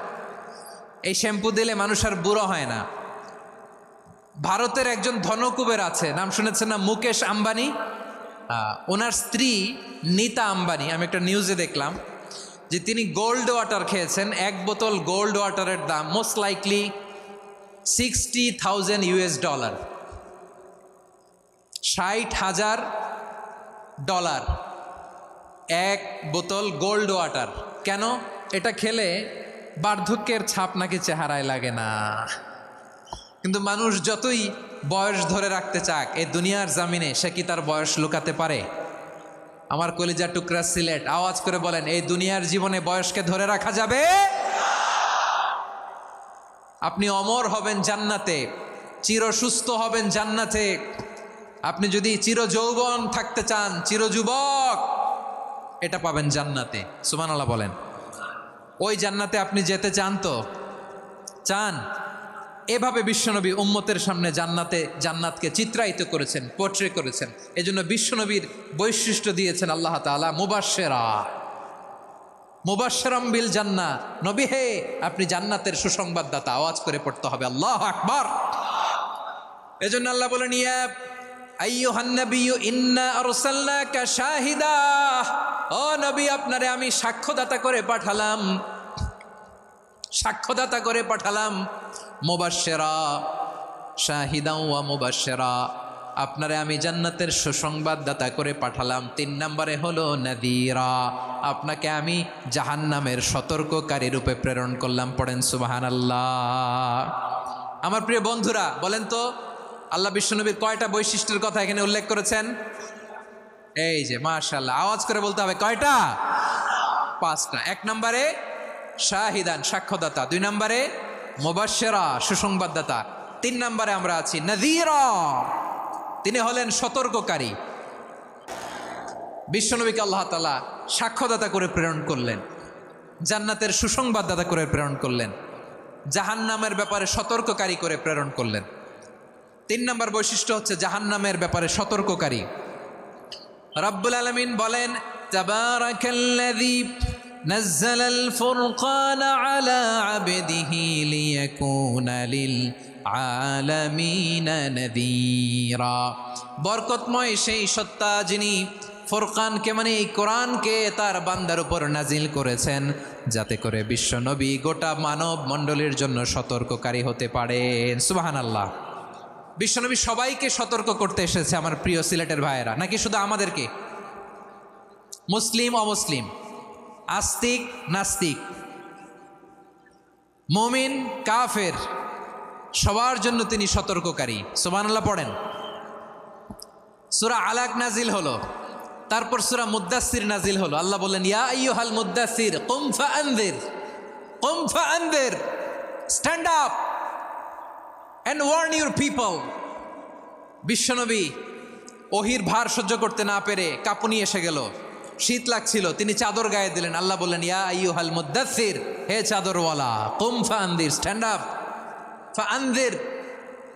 এই শ্যাম্পু দিলে মানুষ আর বুড়ো হয় না। ভারতের একজন ধনকুবের আছে, নাম শুনেছেন না? মুকেশ আম্বানি। ওনার স্ত্রী নীতা আম্বানি, আমি একটা নিউজে দেখলাম যে তিনি গোল্ড ওয়াটার খেয়েছেন। এক বোতল গোল্ড ওয়াটারের দাম মোস্ট লাইকলি $60,000, $60,000 এক বোতল গোল্ড ওয়াটার। কেন? এটা খেলে বার্ধক্যের ছাপ নাকি চেহারায় লাগে না। কিন্তু মানুষ যতই বয়স ধরে রাখতে চাক এই দুনিয়ার জামিনে, সে কি তার বয়স লুকাতে পারে? আমার কলিজা টুকরা সিলেট, আওয়াজ করে বলেন, এই দুনিয়ার জীবনে বয়সকে ধরে রাখা যাবে? আপনি অমর হবেন জান্নাতে, চির সুস্থ হবেন জান্নাতে। আপনি যদি চির যৌবন থাকতে চান, চির যুবক, এটা পাবেন জান্নাতে। সুবহানাল্লাহ বলেন। ওই জান্নাতে আপনি যেতে চান তো? চান? এভাবে বিশ্বনবী উম্মতের সামনে জান্নাতকে চিত্রায়িত করেছেন, পোর্ট্রে করেছেন। এজন্য বিশ্বনবীর বৈশিষ্ট্য দিয়েছেন আল্লাহ তাআলা মুবাশশিরাম বিল জান্নাহ। নবী হে, আপনি জান্নাতের সুসংবাদদাতা। আওয়াজ করে পড়তে হবে আল্লাহু আকবার। এজন্য আল্লাহ বলেন, ইয়া আইয়ুহান নাবিয়্যু ইন্না আরসালনাকা শাহিদা। ও নবী, আপনারে আমি সাক্ষ্যদাতা করে পাঠালাম, সাক্ষ্যদাতা করে পাঠালাম। মুবাশশিরা, শাহিদা ওয়া মুবাশশিরা, আপনারে আমি জান্নাতের সুসংবাদদাতা করে পাঠালাম। 3 নম্বরে হলো নাযীরা, আপনাকে আমি জাহান্নামের সতর্ককারী রূপে প্রেরণ করলাম। পড়েন সুবহানাল্লাহ। আমার প্রিয় বন্ধুরা, বলেন তো আল্লাহ বিশ্বনবীর কয়টা বৈশিষ্ট্যের কথা এখানে উল্লেখ করেছেন? এই যে মাশাআল্লাহ, আওয়াজ করে বলতে হবে, কয়টা? 5টা। 1 নম্বরে শাহিদান, সাক্ষ্যদাতা। 2 নম্বরে মুবাশশিরা, সুসংবাদদাতা। 3 নম্বরে আমরা আছি নাযীরা, তিনি হলেন সতর্ককারী। বিশ্বনবীকে আল্লাহ তাআলা সাক্ষ্যদাতা করে প্রেরণ করলেন, জান্নাতের সুসংবাদদাতা করে প্রেরণ করলেন, জাহান্নামের ব্যাপারে সতর্ককারী করে প্রেরণ করলেন। 3 নম্বর বৈশিষ্ট্য হচ্ছে জাহান্নামের ব্যাপারে সতর্ককারী। রব্বুল আলামিন বলেন, তাবারাকাল্লাযী নাযালাল ফুরকানা আলা আবদিহি লিয়াকুনা লিল আলামিনা নাযীরা। বরকতময় সেই সত্তা যিনি ফুরকানকে, মানে এই কোরআনকে তার বান্দার উপর নাজিল করেছেন, যাতে করে বিশ্বনবী গোটা মানব মণ্ডলীর জন্য সতর্ককারী হতে পারেন। সুবহানাল্লাহ। বিশ্বনবী সবাইকে সতর্ক করতে এসেছে, আমার প্রিয় সিলেটের ভাইয়েরা, নাকি শুধু আমাদেরকে? মুসলিম অমুসলিম, আস্তিক নাস্তিক, মুমিন কাফের, সবার জন্য তিনি সতর্ককারী। সুবহানাল্লাহ পড়েন। সূরা আলাক নাজিল হলো, তারপর সূরা মুদ্দাসসির নাজিল হলো। আল্লাহ বললেন, ইয়া আইয়ুহাল মুদ্দাসসির কুম ফাআনযির, কুম ফাআনযির, stand up and warn your people. বিশ্বনবী ওহির ভার সহ্য করতে না পেরে কাঁপুনি এসে গেল, শীত লাগছিল, তিনি চাদর গায়ে দিলেন। আল্লাহ বললেন, ইয়া আইয়ুহাল মুদ্দাসসির, হে চাদরওয়ালা, কুম ফাআনযির, স্ট্যান্ড আপ, ফাআনযির,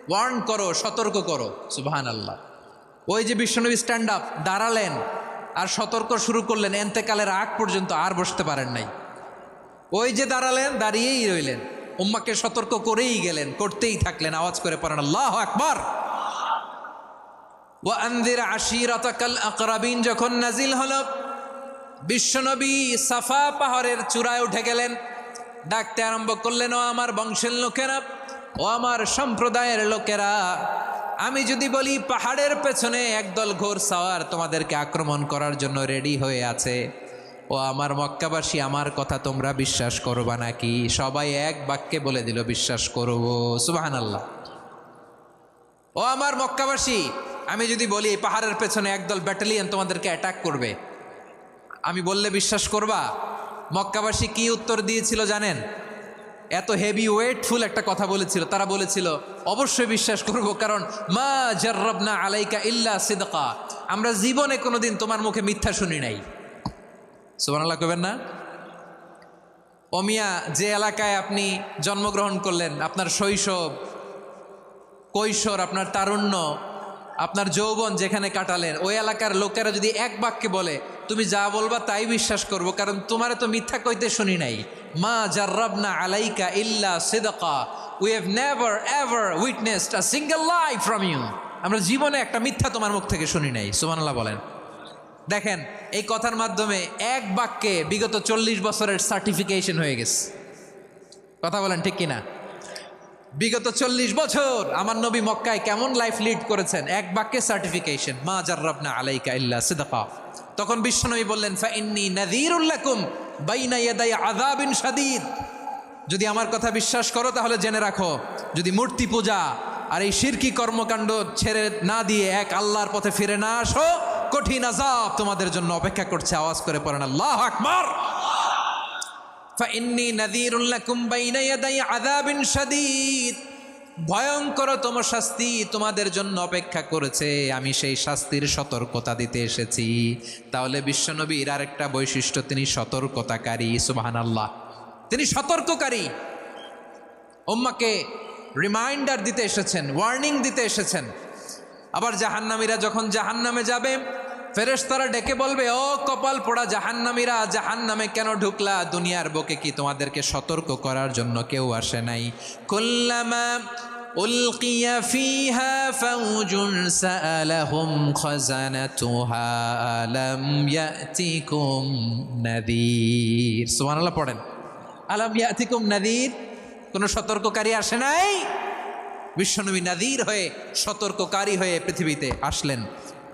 ওয়ার্ন করো, সতর্ক করো। সুবহানাল্লাহ। ওই যে বিশ্বনবী স্ট্যান্ড আপ, দাঁড়ালেন আর সতর্ক শুরু করলেন, এন্তেকালের আগ পর্যন্ত আর বসতে পারেন নাই। ওই যে দাঁড়ালেন, দাঁড়িয়েই রইলেন, উম্মাকে সতর্ক করেই গেলেন, করতেই থাকলেন। আওয়াজ করে পড়েন আল্লাহু আকবার। ওয়া আনযির আশীরাতাকাল আকরাবিন যখন নাজিল হলো, বিশ্বনবী সাফা পাহাড়ের চূড়ায় উঠে গেলেন, ডাকতে আরম্ভ করলেন, ও আমার বংশের লোকেরা, ও আমার সম্প্রদায়ের লোকেরা, আমি যদি বলি পাহাড়ের পেছনে একদল ঘোড়সাওয়ার তোমাদেরকে আক্রমণ করার জন্য রেডি হয়ে আছে, ও আমার মক্কাবাসী, আমার কথা তোমরা বিশ্বাস করবা নাকি? সবাই এক বাক্যে বলে দিল, বিশ্বাস করব। সুবহানাল্লাহ। ও আমার মক্কাবাসী, আমি যদি বলি পাহাড়ের পেছনে একদল ব্যাটালিয়ন তোমাদেরকে অ্যাটাক করবে, আমি বললে বিশ্বাস করবা? মক্কাবাসী কি উত্তর দিয়েছিল জানেন? এত হেভি ওয়েটফুল একটা কথা বলেছিল। তারা বলেছিল, অবশ্যই বিশ্বাস করব, কারণ মা জাররাবনা আলাইকা ইল্লা সিদকা, আমরা জীবনে কোনোদিন তোমার মুখে মিথ্যা শুনি নাই। সুবহানাল্লাহ কইবেন না? অমিয়া, যে এলাকায় আপনি জন্মগ্রহণ করলেন, আপনার শৈশব, কৈশোর, আপনার তারুণ্য, আপনার যৌবন যেখানে কাটালেন, ওই এলাকার লোকেরা যদি এক বাক্যে বলে তুমি যা বলবা তাই বিশ্বাস করব, কারণ তোমারে তো মিথ্যা কইতে শুনি নাই। মা জাররাবনা আলাইকা ইল্লা সিদকা, we have never ever witnessed a single lie from you. আমরা জীবনে একটা মিথ্যা তোমার মুখ থেকে শুনি নাই। সুবহানাল্লাহ বলেন। দেখেন, এই কথার মাধ্যমে এক বাক্যে বিগত 40 বছরের সার্টিফিকেশন হয়ে গেছে। কথা বলেন ঠিক কিনা? বিগত 40 বছর আমার নবী মক্কায় কেমন লাইফ লিড করেছেন, এক বাক্যে সার্টিফিকেশন, মা জাররাবনা আলাইকা ইল্লা সিদকা। তখন বিশ্বনবী বললেন, ফাইন্নী নাযীরুল লাকুম বাইনা ইয়াদাই আযাবিন শাদীদ। যদি আমার কথা বিশ্বাস করো তাহলে জেনে রাখো, যদি মূর্তি পূজা আর এই শিরকি কর্মকাণ্ড ছেড়ে না দিয়ে এক আল্লাহর পথে ফিরে না আসো, কঠিন আযাব তোমাদের জন্য অপেক্ষা করছে। আওয়াজ করে পড়েন আল্লাহু আকবার। ফাইন্নী নাযীরুল লাকুম বাইনা ইয়াদাই আযাবিন শাদীদ। ভয়ঙ্করতম শাস্তি তোমাদের জন্য অপেক্ষা করেছে, আমি সেই শাস্তির সতর্কতা দিতে এসেছি। তাহলে বিশ্বনবীর আরেকটা বৈশিষ্ট্য, তিনি সতর্কতাকারী। সুবহানাল্লাহ, তিনি সতর্ককারী। উম্মাকে রিমাইন্ডার দিতে এসেছেন, ওয়ার্নিং দিতে এসেছেন। আবার জাহান্নামীরা যখন জাহান্নামে যাবে, ফেরেশতারা ডেকে বলবে, ও কপাল পোড়া জাহান্নামীরা, জাহান্নামে কেন ঢুকলা? দুনিয়ার বুকে কি তোমাদেরকে সতর্ক করার জন্য কেউ আসে নাই? কুল্লামা উলকিয়া ফিহা ফাউজুন সাআলাহুম খাযানাতুহা আলাম ইয়াতিকুম নাযীর। সুবহানাল্লাহ পড়েন। আলাম ইয়াতিকুম নাযীর, কোনো সতর্ককারী আসে নাই? বিশ্বনবী নাযীর হয়ে, সতর্ককারী হয়ে পৃথিবীতে আসলেন।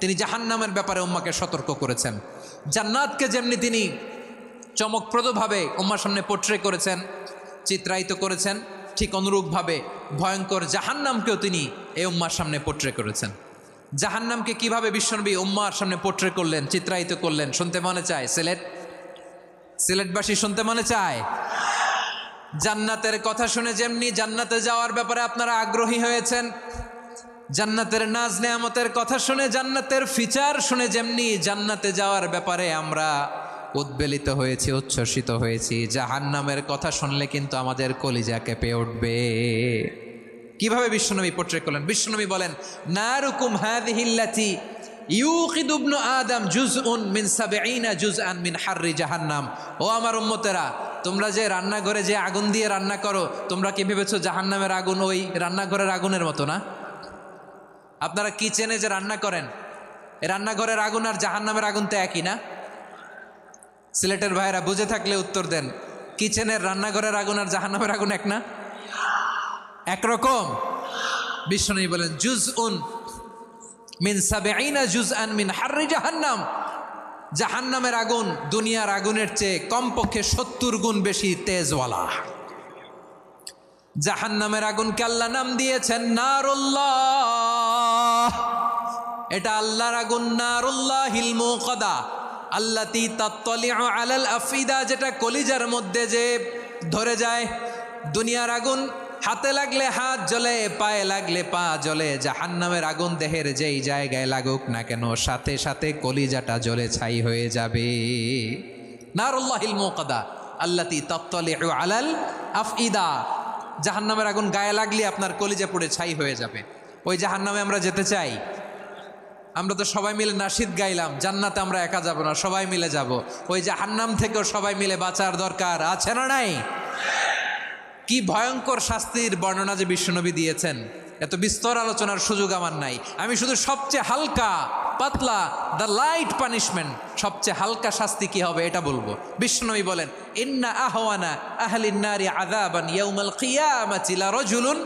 তিনি জাহান্নামের ব্যাপারে উম্মাকে সতর্ক করেছেন। জান্নাতকে যেমনি তিনি চমকপ্রদভাবে উম্মার সামনে পোট্রে করেছেন, চিত্রায়িত করেছেন, ঠিক অনুরূপভাবে ভয়ঙ্কর জাহান্নামকেও তিনি এই উম্মার সামনে পোট্রে করেছেন। জাহান্নামকে কিভাবে বিশ্বনবী উম্মার সামনে পোট্রে করলেন, চিত্রায়িত করলেন, শুনতে মনে চায়? সিলেটবাসী শুনতে মনে চায়? জান্নাতের কথা শুনে যেমনি জান্নাতে যাওয়ার ব্যাপারে আপনারা আগ্রহী হয়েছেন, জান্নাতের নাজ নেয়ামতের কথা শুনে, জান্নাতের ফিচার শুনে যেমনি জান্নাতে যাওয়ার ব্যাপারে আমরা উদ্বেলিত হয়েছি, উচ্ছ্বসিত হয়েছি, জাহান্নামের কথা শুনলে কিন্তু আমাদের কলিজা কেঁপে উঠবে। কিভাবে বিশ্বনবী পোট্রে করলেন? বিশ্বনবী বলেন, নারুকুম হাযিহিল্লাতী ইউকিদু ইবনু আদম জুজউন মিন ৭০ জুজআন মিন হাররি জাহান্নাম। ও আমার উম্মতেরা, তোমরা যে রান্নাঘরে যে আগুন দিয়ে রান্না করো, তোমরা কি ভেবেছো জাহান্নামের আগুন ওই রান্নাঘরের আগুনের মতো না? আপনারা কিচেনে যে রান্না করেন, রান্নাঘরের আগুন আর জাহান্নামের আগুন তো একই না? সিলেটের ভাইরা বুঝে থাকলে উত্তর দেন। কিচেনের রান্নাঘরের আগুন আর জাহান্নামের আগুন এক না? একরকম? বিশ্বনবী বলেন, জুজউন মিন ৭০ জুজআন মিন হাররি জাহান্নাম। জাহান্নামের আগুন দুনিয়ার আগুনের চেয়ে কমপক্ষে ৭০ গুণ বেশি তেজওয়ালা। জাহান্নামের আগুনকে আল্লাহ নাম দিয়েছেন নারুল্লাহ। এটা আল্লাহর আগুন, নারুল্লাহিল মুকাদা আল্লাতী তাত্তালিউ আলাল আফিদা, যেটা কলিজার মধ্যে যে ধরে যায়। দুনিয়ার আগুন হাতে লাগলে হাত জ্বলে, পায়ে লাগলে পা জ্বলে। জাহান্নামের আগুন দেহের যেই জায়গায় লাগুক না কেন, সাথে সাথে কলিজাটা জ্বলে ছাই হয়ে যাবে। নারুল্লাহিল মুকাদা আল্লাতী তাত্তালিউ আলাল আফইদা। জাহান্নামের আগুন গায়ে লাগলে আপনার কলিজা পুড়ে ছাই হয়ে যাবে। ওই জাহান্নামে আমরা যেতে চাই? আমরা তো সবাই মিলে নাশিদ গাইলাম, জান্নাতে আমরা একা যাব না, সবাই মিলে যাব। ওই জাহান্নাম থেকেও সবাই মিলে বাঁচার দরকার আছে না নাই? কি ভয়ঙ্কর শাস্তির বর্ণনা যে বিশ্বনবী দিয়েছেন, এত বিস্তর আলোচনার সুযোগ আমার নাই। আমি শুধু সবচেয়ে হালকা পাতলা, দ্য লাইট পানিশমেন্ট, সবচেয়ে হালকা শাস্তি কি হবে এটা বলবো। বিশ্বনবী বলেন, ইন্না আহওয়ানা আহলিন নারি আযাবান ইয়াউমাল কিয়ামাতি লারাজুলুন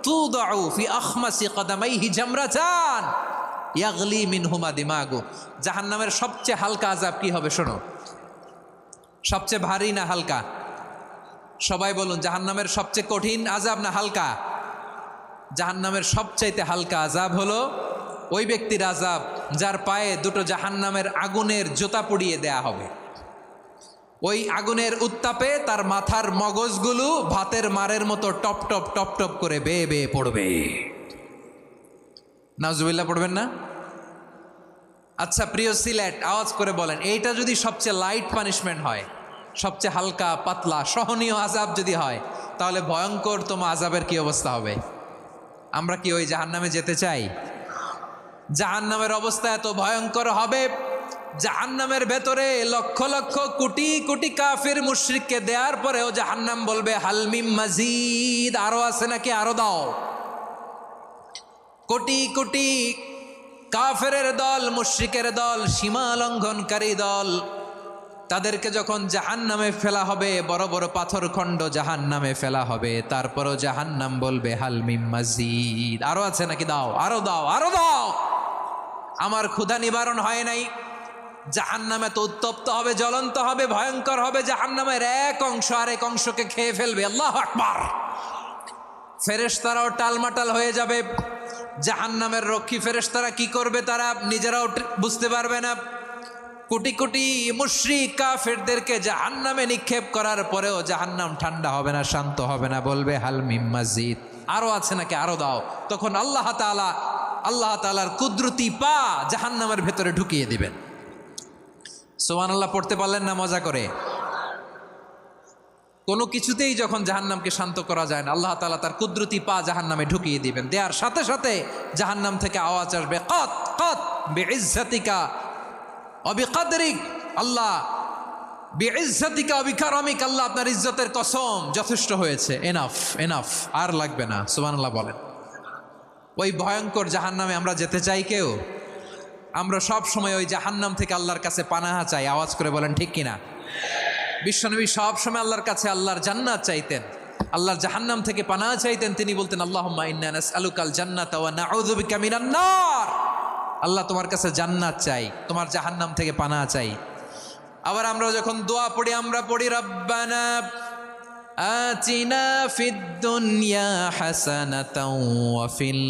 তুদাউ ফি আখমাসি কদামাইহি জামরাতান ইয়াগলি মিনহুমা দিমাগু। জাহান্নামের সবচেয়ে হালকা আযাব কি হবে শোনো। সবচেয়ে ভারী না হালকা? সবাই বলুন, জাহান্নামের সবচেয়ে কঠিন আযাব না হালকা? জাহান্নামের সবচাইতে হালকা আযাব হলো ওই ব্যক্তির আযাব যার পায়ে দুটো জাহান্নামের আগুনের জুতা পুড়িয়ে দেয়া হবে। ওই আগুনের উত্তাপে তার মাথার মগজগুলো ভাতের মারের মতো টপ টপ টপ টপ করে বেয়ে বেয়ে পড়বে। নাউজুবিল্লাহ পড়বেন না? আচ্ছা প্রিয় সিলেট, আওয়াজ করে বলেন, এইটা যদি সবচেয়ে লাইট পানিশমেন্ট হয়, সবচেয়ে হালকা পাতলা সহনীয় আযাব যদি হয়, তাহলে ভয়ঙ্কর তোমার আযাবের কি অবস্থা হবে? আমরা কি ওই জাহান্নামে যেতে চাই? জাহান্নামের অবস্থা এত ভয়ঙ্কর হবে, জাহান্নামের ভেতরে লক্ষ লক্ষ কোটি কোটি কাফির মুশরিককে দেওয়ার পরেও জাহান্নাম বলবে হালমিম মাজিদ, আরো আছে নাকি, আরো দাও। কোটি কোটি কাফেরের দল, মুশরিকের দল, সীমা লঙ্ঘনকারী দল, তাদেরকে যখন জাহান্নামে ফেলা হবে, বড় বড় পাথর খণ্ড জাহান্নামে ফেলা হবে, তারপরও জাহান্নাম বলবে হালমিম মাজিদ, আরো আছে নাকি, দাও, আরো দাও, আরো দাও। আমার ক্ষুধা নিবারণ হয় নাই। জাহান্নামে তো উত্তপ্ত হবে, জ্বলন্ত হবে, ভয়ঙ্কর হবে। জাহান্নামের এক অংশ আরেক অংশকে খেয়ে ফেলবে। আল্লাহু আকবার। ফেরেশতারাও টালমাটাল হয়ে যাবে। জাহান্নামের রক্ষী ফেরেশতারা কি করবে তারা নিজেরাও বুঝতে পারবে না। কোটি কোটি মুশরিক কাফেরদেরকে জাহান্নামে নিক্ষেপ করার পরেও জাহান্নাম ঠান্ডা হবে না, শান্ত হবে না, বলবে হাল মিম মাজিদ, আরো আছে নাকি, আরো দাও। তখন আল্লাহ তাআলার কুদরতি পা জাহান্নামের ভেতরে ঢুকিয়ে দিবেন। সুবহানাল্লাহ পড়তে পারলেন না মজা করে? কোনো কিছুতেই যখন জাহান্নামকে শান্ত করা যায় না, আল্লাহ তাআলা তার কুদরতি পা জাহান্নামে ঢুকিয়ে দিবেন। দেওয়ার সাথে সাথে জাহান্নাম থেকে আওয়াজ আসবে, কত কত বিইজ্জাতিকা ওয়া বিকদরিক, আল্লাহ বিইজ্জাতিকা ওয়া বিকারামিক, আল্লাহ আপনার ইজ্জতের কসম, যথেষ্ট হয়েছে, এনাফ এনাফ, আর লাগবে না। সুবহানাল্লাহ বলেন। ওই ভয়ঙ্কর জাহান্নামে আমরা যেতে চাই কেউ? আমরা সব সময় ওই জাহান্নাম থেকে আল্লাহর কাছে পানাহা চাই। আওয়াজ করে বলেন ঠিক কিনা? বিশ্বনবী সব সময় আল্লাহর কাছে আল্লাহর জান্নাত চাইতেন, আল্লাহর জাহান্নাম থেকে পানাহা চাইতেন। তিনি বলতেন আল্লাহুম্মা ইন্না নাসআলুকাল জান্নাতা ওয়া নাউযু বিকা মিনান নার। আল্লাহ তোমার কাছে জান্নাত চাই, তোমার জাহান্নাম থেকে পানাহা চাই। আবার আমরা যখন দোয়া পড়ি, আমরা পড়ি রব্বানা আতিনা ফিদ দুনিয়া হাসানাতাও ওয়া ফিল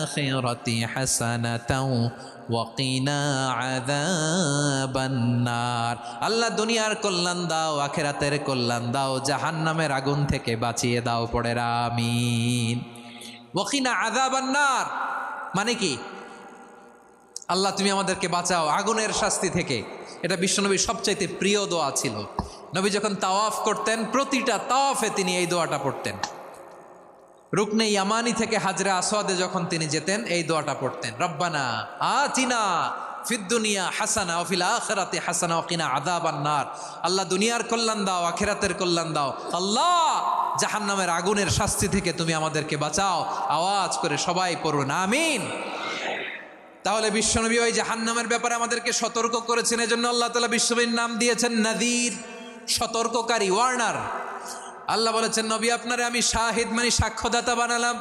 আখিরাতি হাসানাতাও ওয়া কিনা আযাবান নার। আল্লাহ দুনিয়ার কল্যাণ দাও, আখিরাতের কল্যাণ দাও, জাহান্নামের আগুন থেকে বাঁচিয়ে দাও। পড়ে আমিন। ওয়া কিনা আযাবান নার মানে কি? আল্লাহ তুমি আমাদেরকে বাঁচাও আগুনের শাস্তি থেকে। এটা বিশ্বনবীর সবচাইতে প্রিয় দোয়া ছিল। নবী যখন তাওয়াফ করতেন, প্রতিটা তাওয়াফে তিনি এই দোয়াটা পড়তেন। রুকনে ইয়ামানি থেকে হাজরে আসওয়াদে যখন তিনি যেতেন, এই দোয়াটা পড়তেন, রব্বানা আতিনা ফিদ দুনিয়া হাসানা ওয়া ফিল আখিরাতি হাসানা ওয়া কিনা আযাবান নার। আল্লাহ দুনিয়ার কল্যাণ দাও, আখিরাতের কল্যাণ দাও। আল্লাহ জাহান্নামের আগুনের শাস্তি থেকে তুমি আমাদেরকে বাঁচাও। আওয়াজ করে সবাই পড়ুন আমিন। তাহলে বিশ্বনবী ওই জাহান্নামের ব্যাপারে আমাদেরকে সতর্ক করেছেন। এজন্য আল্লাহ তাআলা বিশ্বনবীর নাম দিয়েছেন নাযীর, সতর্ককারী, ওয়ার্নার। আল্লাহ বলেছেন নবী আপনারে আমি শাহিদ মানে সাক্ষ্যদাতা বানালাম,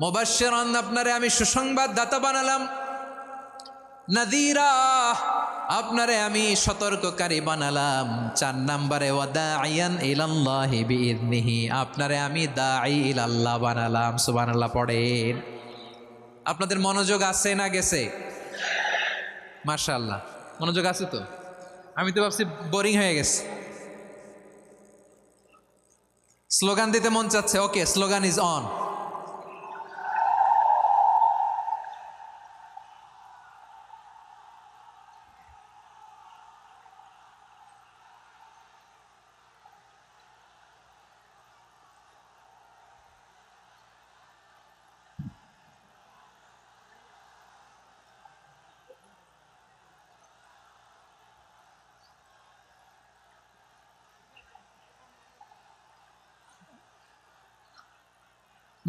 মুবাশশিরান আপনারে আমি সুসংবাদ দাতা বানালাম, নাযীরা আপনারে আমি সতর্ককারী বানালাম। 4 নম্বরে ওয়া দাঈয়ান ইলাল্লাহি বিইذনিহি, আপনারে আমি দাঈ ইলাল্লাহ বানালাম। সুবহানাল্লাহ পড়েন। আপনাদের মনোযোগ আছে না গেছে? মাশাআল্লাহ মনোযোগ আছে তো। আমি তো ভাবছি বোরিং হয়ে গেছে। স্লোগান দিতে মন চাচ্ছে। ওকে, স্লোগান ইজ অন।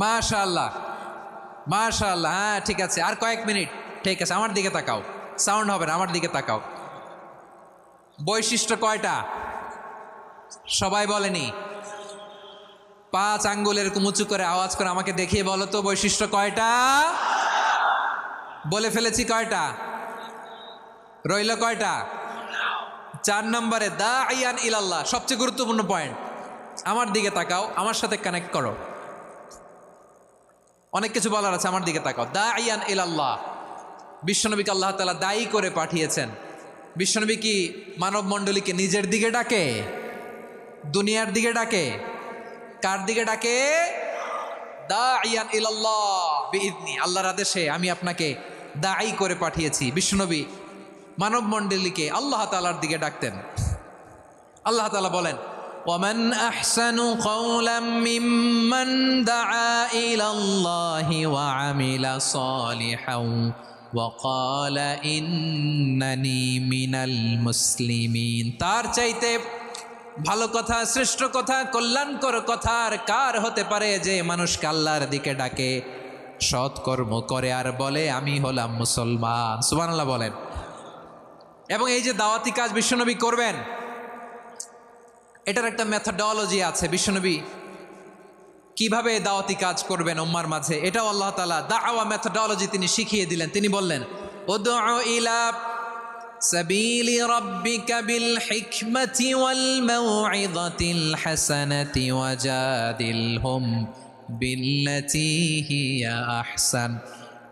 মাশাআল্লাহ মাশাআল্লাহ। হ্যাঁ ঠিক আছে, আর কয়েক মিনিট। ঠিক আছে, আমার দিকে তাকাও, সাউন্ড হবে না, আমার দিকে তাকাও। বৈশিষ্ট্য কয়টা সবাই বলেনি? 5 আঙ্গুল এরকম উঁচু করে আওয়াজ করে আমাকে দেখিয়ে বলো তো বৈশিষ্ট্য কয়টা? বলে ফেলেছি কয়টা? রইল কয়টা? 4 নম্বরে দাঈয়ান ইলাল্লাহ, সবচেয়ে গুরুত্বপূর্ণ পয়েন্ট। আমার দিকে তাকাও, আমার সাথে কানেক্ট করো। অনেক কিছু বলার আছে, আমার দিকে তাকাও। দাঈয়ান ইলাল্লাহ, বিশ্বনবীকে আল্লাহ তাআলা দায়ী করে পাঠিয়েছেন। বিশ্বনবী কি মানব মণ্ডলীকে নিজের দিকে ডাকে? দুনিয়ার দিকে ডাকে? কার দিকে ডাকে? দাঈয়ান ইলাল্লাহ বিইذনি, আল্লাহর আদেশে আমি আপনাকে দায়ী করে পাঠিয়েছি। বিশ্বনবী মানব মণ্ডলীকে আল্লাহ তাআলার দিকে ডাকতেন। আল্লাহ তাআলা বলেন, ومن أحسن قولا ممن دعا إلى الله وعمل صالحا وقال إنني من المسلمين। তার চাইতে ভালো কথা, শ্রেষ্ঠ কথা, কল্যাণকর কথা আর কার হতে পারে যে মানুষকে আল্লাহর দিকে ডাকে, সৎকর্ম করে আর বলে আমি হলাম মুসলমান। সুবহানাল্লাহ বলেন। এবং এই যে দাওয়াতি কাজ বিশ্বনবী করবেন, এটার একটা মেথডোলজি আছে। বিশ্বনবী কিভাবে দাওয়াতি কাজ করবেন উম্মার মাঝে, এটাও আল্লাহ তাআলা দাওয়া মেথডোলজি তিনি শিখিয়ে দিলেন। তিনি বললেন, উদউ ইলা সাবিলি রাব্বিকা বিল হিকমাতি ওয়াল মাউইযাতিল হাসানাতি ওয়াজাদিলহুম বিল্লাতী হিয়া আহসান।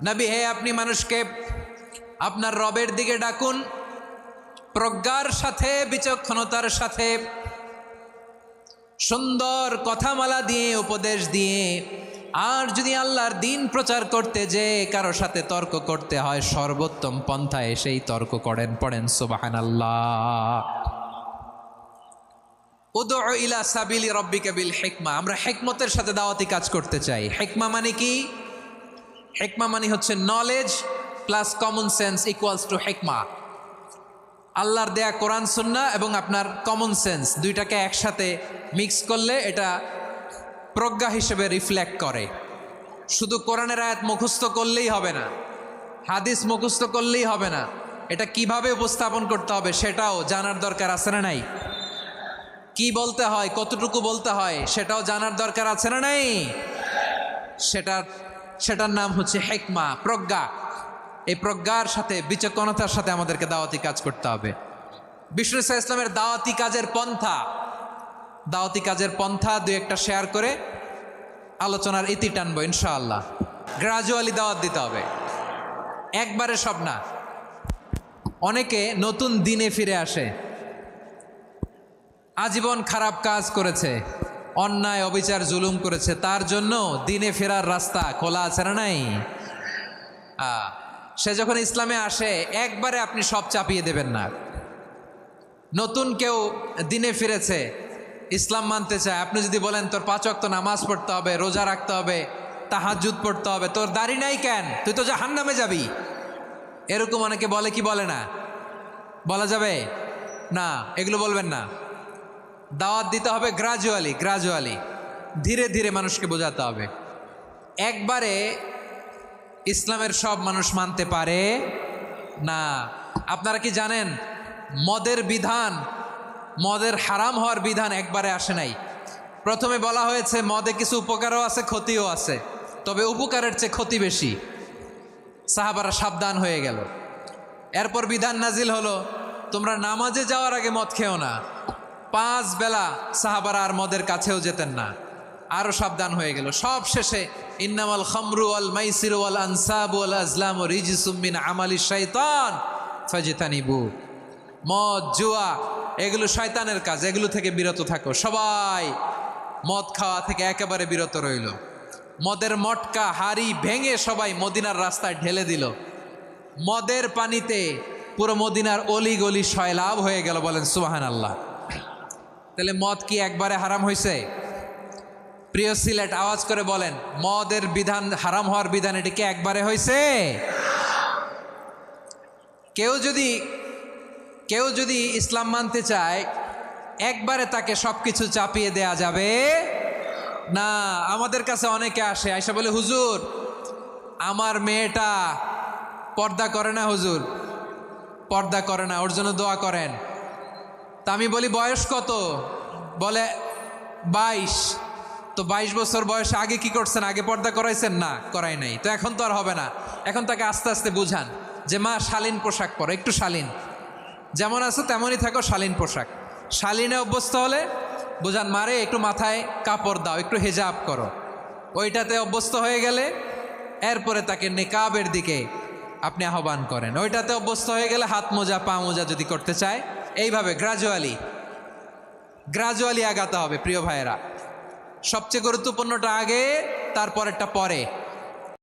নবী হে, আপনি মানুষকে আপনার রবের দিকে ডাকুন প্রজ্ঞার সাথে, বিচক্ষণতার সাথে, সুন্দর কথামালা দিয়ে, উপদেশ দিয়ে। আর যদি আল্লাহর দ্বীন প্রচার করতে যে কারো সাথে তর্ক করতে হয়, সর্বোত্তম পন্থায় সেই তর্ক করেন। পড়েন সুবহানাল্লাহ। উদউ ইলা সাবিলি রাব্বিকা বিল হিকমা। আমরা হিকমতের সাথে দাওয়াতি কাজ করতে চাই। হিকমা মানে কি? হিকমা মানে হচ্ছে knowledge plus common sense equals to হিকমা। আল্লাহর দেয়া কোরআন সুন্নাহ এবং আপনার কমন সেন্স দুইটাকে একসাথে মিক্স করলে এটা প্রজ্ঞা হিসেবে রিফ্লেক্ট করে। শুধু কোরআনের আয়াত মুখস্থ করলেই হবে না, হাদিস মুখস্থ করলেই হবে না, এটা কিভাবে উপস্থাপন করতে হবে সেটাও জানার দরকার আছে না নাই? কি বলতে হয়, কতটুকু বলতে হয় সেটাও জানার দরকার আছে না নাই? সেটার নাম হচ্ছে হিকমা, প্রজ্ঞা। এই প্রজ্ঞার সাথে, বিচক্ষণতার সাথে আমাদেরকে দাওয়াতি কাজ করতে হবে। বিষ্ণু ইসলামের দাওয়াতি কাজের পন্থা দুই একটা শেয়ার করে আলোচনার ইতি টানবো ইনশাআল্লাহ। গ্রাজুয়ালি দাওয়াত দিতে হবে, একবারে সব না। অনেকে নতুন দিনে ফিরে আসে, আজীবন খারাপ কাজ করেছে, অন্যায় অবিচার জুলুম করেছে, তার জন্য দিনে ফেরার রাস্তা খোলা আছে না নাই? সে যখন ইসলামে আসে একবারে আপনি সব চাপিয়ে দেবেন না। নতুন কেউ দিনে ফিরেছে, ইসলাম মানতে চায়, আপনি যদি বলেন তোর 5 ওয়াক্ত নামাজ পড়তে হবে, রোজা রাখতে হবে, তাহাজ্জুদ পড়তে হবে, তোর দাড়ি নাই কেন, তুই তো জাহান্নামে যাবি, এরকম অনেকে বলে কি বলে না? বলা যাবে না, এগুলো বলবেন না। দাওয়াত দিতে হবে গ্রাজুয়ালি, ধীরে ধীরে মানুষকে বোঝাতে হবে। একবারে ইসলামের সব মানুষ মানতে পারে না। আপনারা কি জানেন মদের হারাম হওয়ার বিধান একবারে আসে নাই। প্রথমে বলা হয়েছে মদে কিছু উপকারও আছে, ক্ষতিও আছে, তবে উপকারের চেয়ে ক্ষতি বেশি। সাহাবারা সাবধান হয়ে গেল। এরপর বিধান নাজিল হলো, তোমরা নামাজে যাওয়ার আগে মদ খেও না। 5 বেলা সাহাবারা আর মদের কাছেও যেতেন না, আরো সাবধান হয়ে গেল। সব শেষে ইন্নামাল খামরু ওয়াল মাইসিরু ওয়াল আনসাবু ওয়াল আজলামু রিজসুম মিন আমালিশ শাইতান ফাজতানিবু। মদ, জুয়া এগুলো শয়তানের কাজ, এগুলো থেকে বিরত থাকো। সবাই মদ খাওয়া থেকে একেবারে বিরত রইল। মদের মটকা হাড়ি ভেঙে সবাই মদিনার রাস্তায় ঢেলে দিল। মদের পানিতে পুরো মদিনার অলি গলি সয়লাভ হয়ে গেল। বলেন সুবহানাল্লাহ। তাহলে মদ কি একবারে হারাম হয়েছে? প্রিয় সিলেট আওয়াজ করে বলেন, মদের বিধান, হারাম হওয়ার বিধান এটি কি একবারে হয়েছে? কেউ যদি ইসলাম মানতে চায় একবারে তাকে সবকিছু চাপিয়ে দেয়া যাবে না। আমাদের কাছে অনেকে আসে, আয়সা বলে, হুজুর আমার মেয়েটা পর্দা করে না, হুজুর পর্দা করে না, ওর জন্য দোয়া করেন। তা আমি বলি বয়স কত? বলে 22। তো 22 বছর বয়সে আগে কি করছেন? আগে পর্দা করাইছেন? না, করাই নাই। তো এখন তো আর হবে না। এখন তাকে আস্তে আস্তে বুঝান যে মা শালীন পোশাক পরো, একটু শালীন, যেমন আছো তেমনই থাকো, শালীন পোশাক। শালীনে অভ্যস্ত হলে বুঝান, মারে একটু মাথায় কাপড় দাও, একটু হেজাব করো। ওইটাতে অভ্যস্ত হয়ে গেলে এরপরে তাকে নিকাবের দিকে আপনি আহ্বান করেন। ওইটাতে অভ্যস্ত হয়ে গেলে হাত মোজা, পা মোজা যদি করতে চায়, এইভাবে গ্রাজুয়ালি আগাতে হবে। প্রিয় ভাইয়েরা, সবচেয়ে গুরুত্বপূর্ণটা আগে, তারপরেরটা পরে।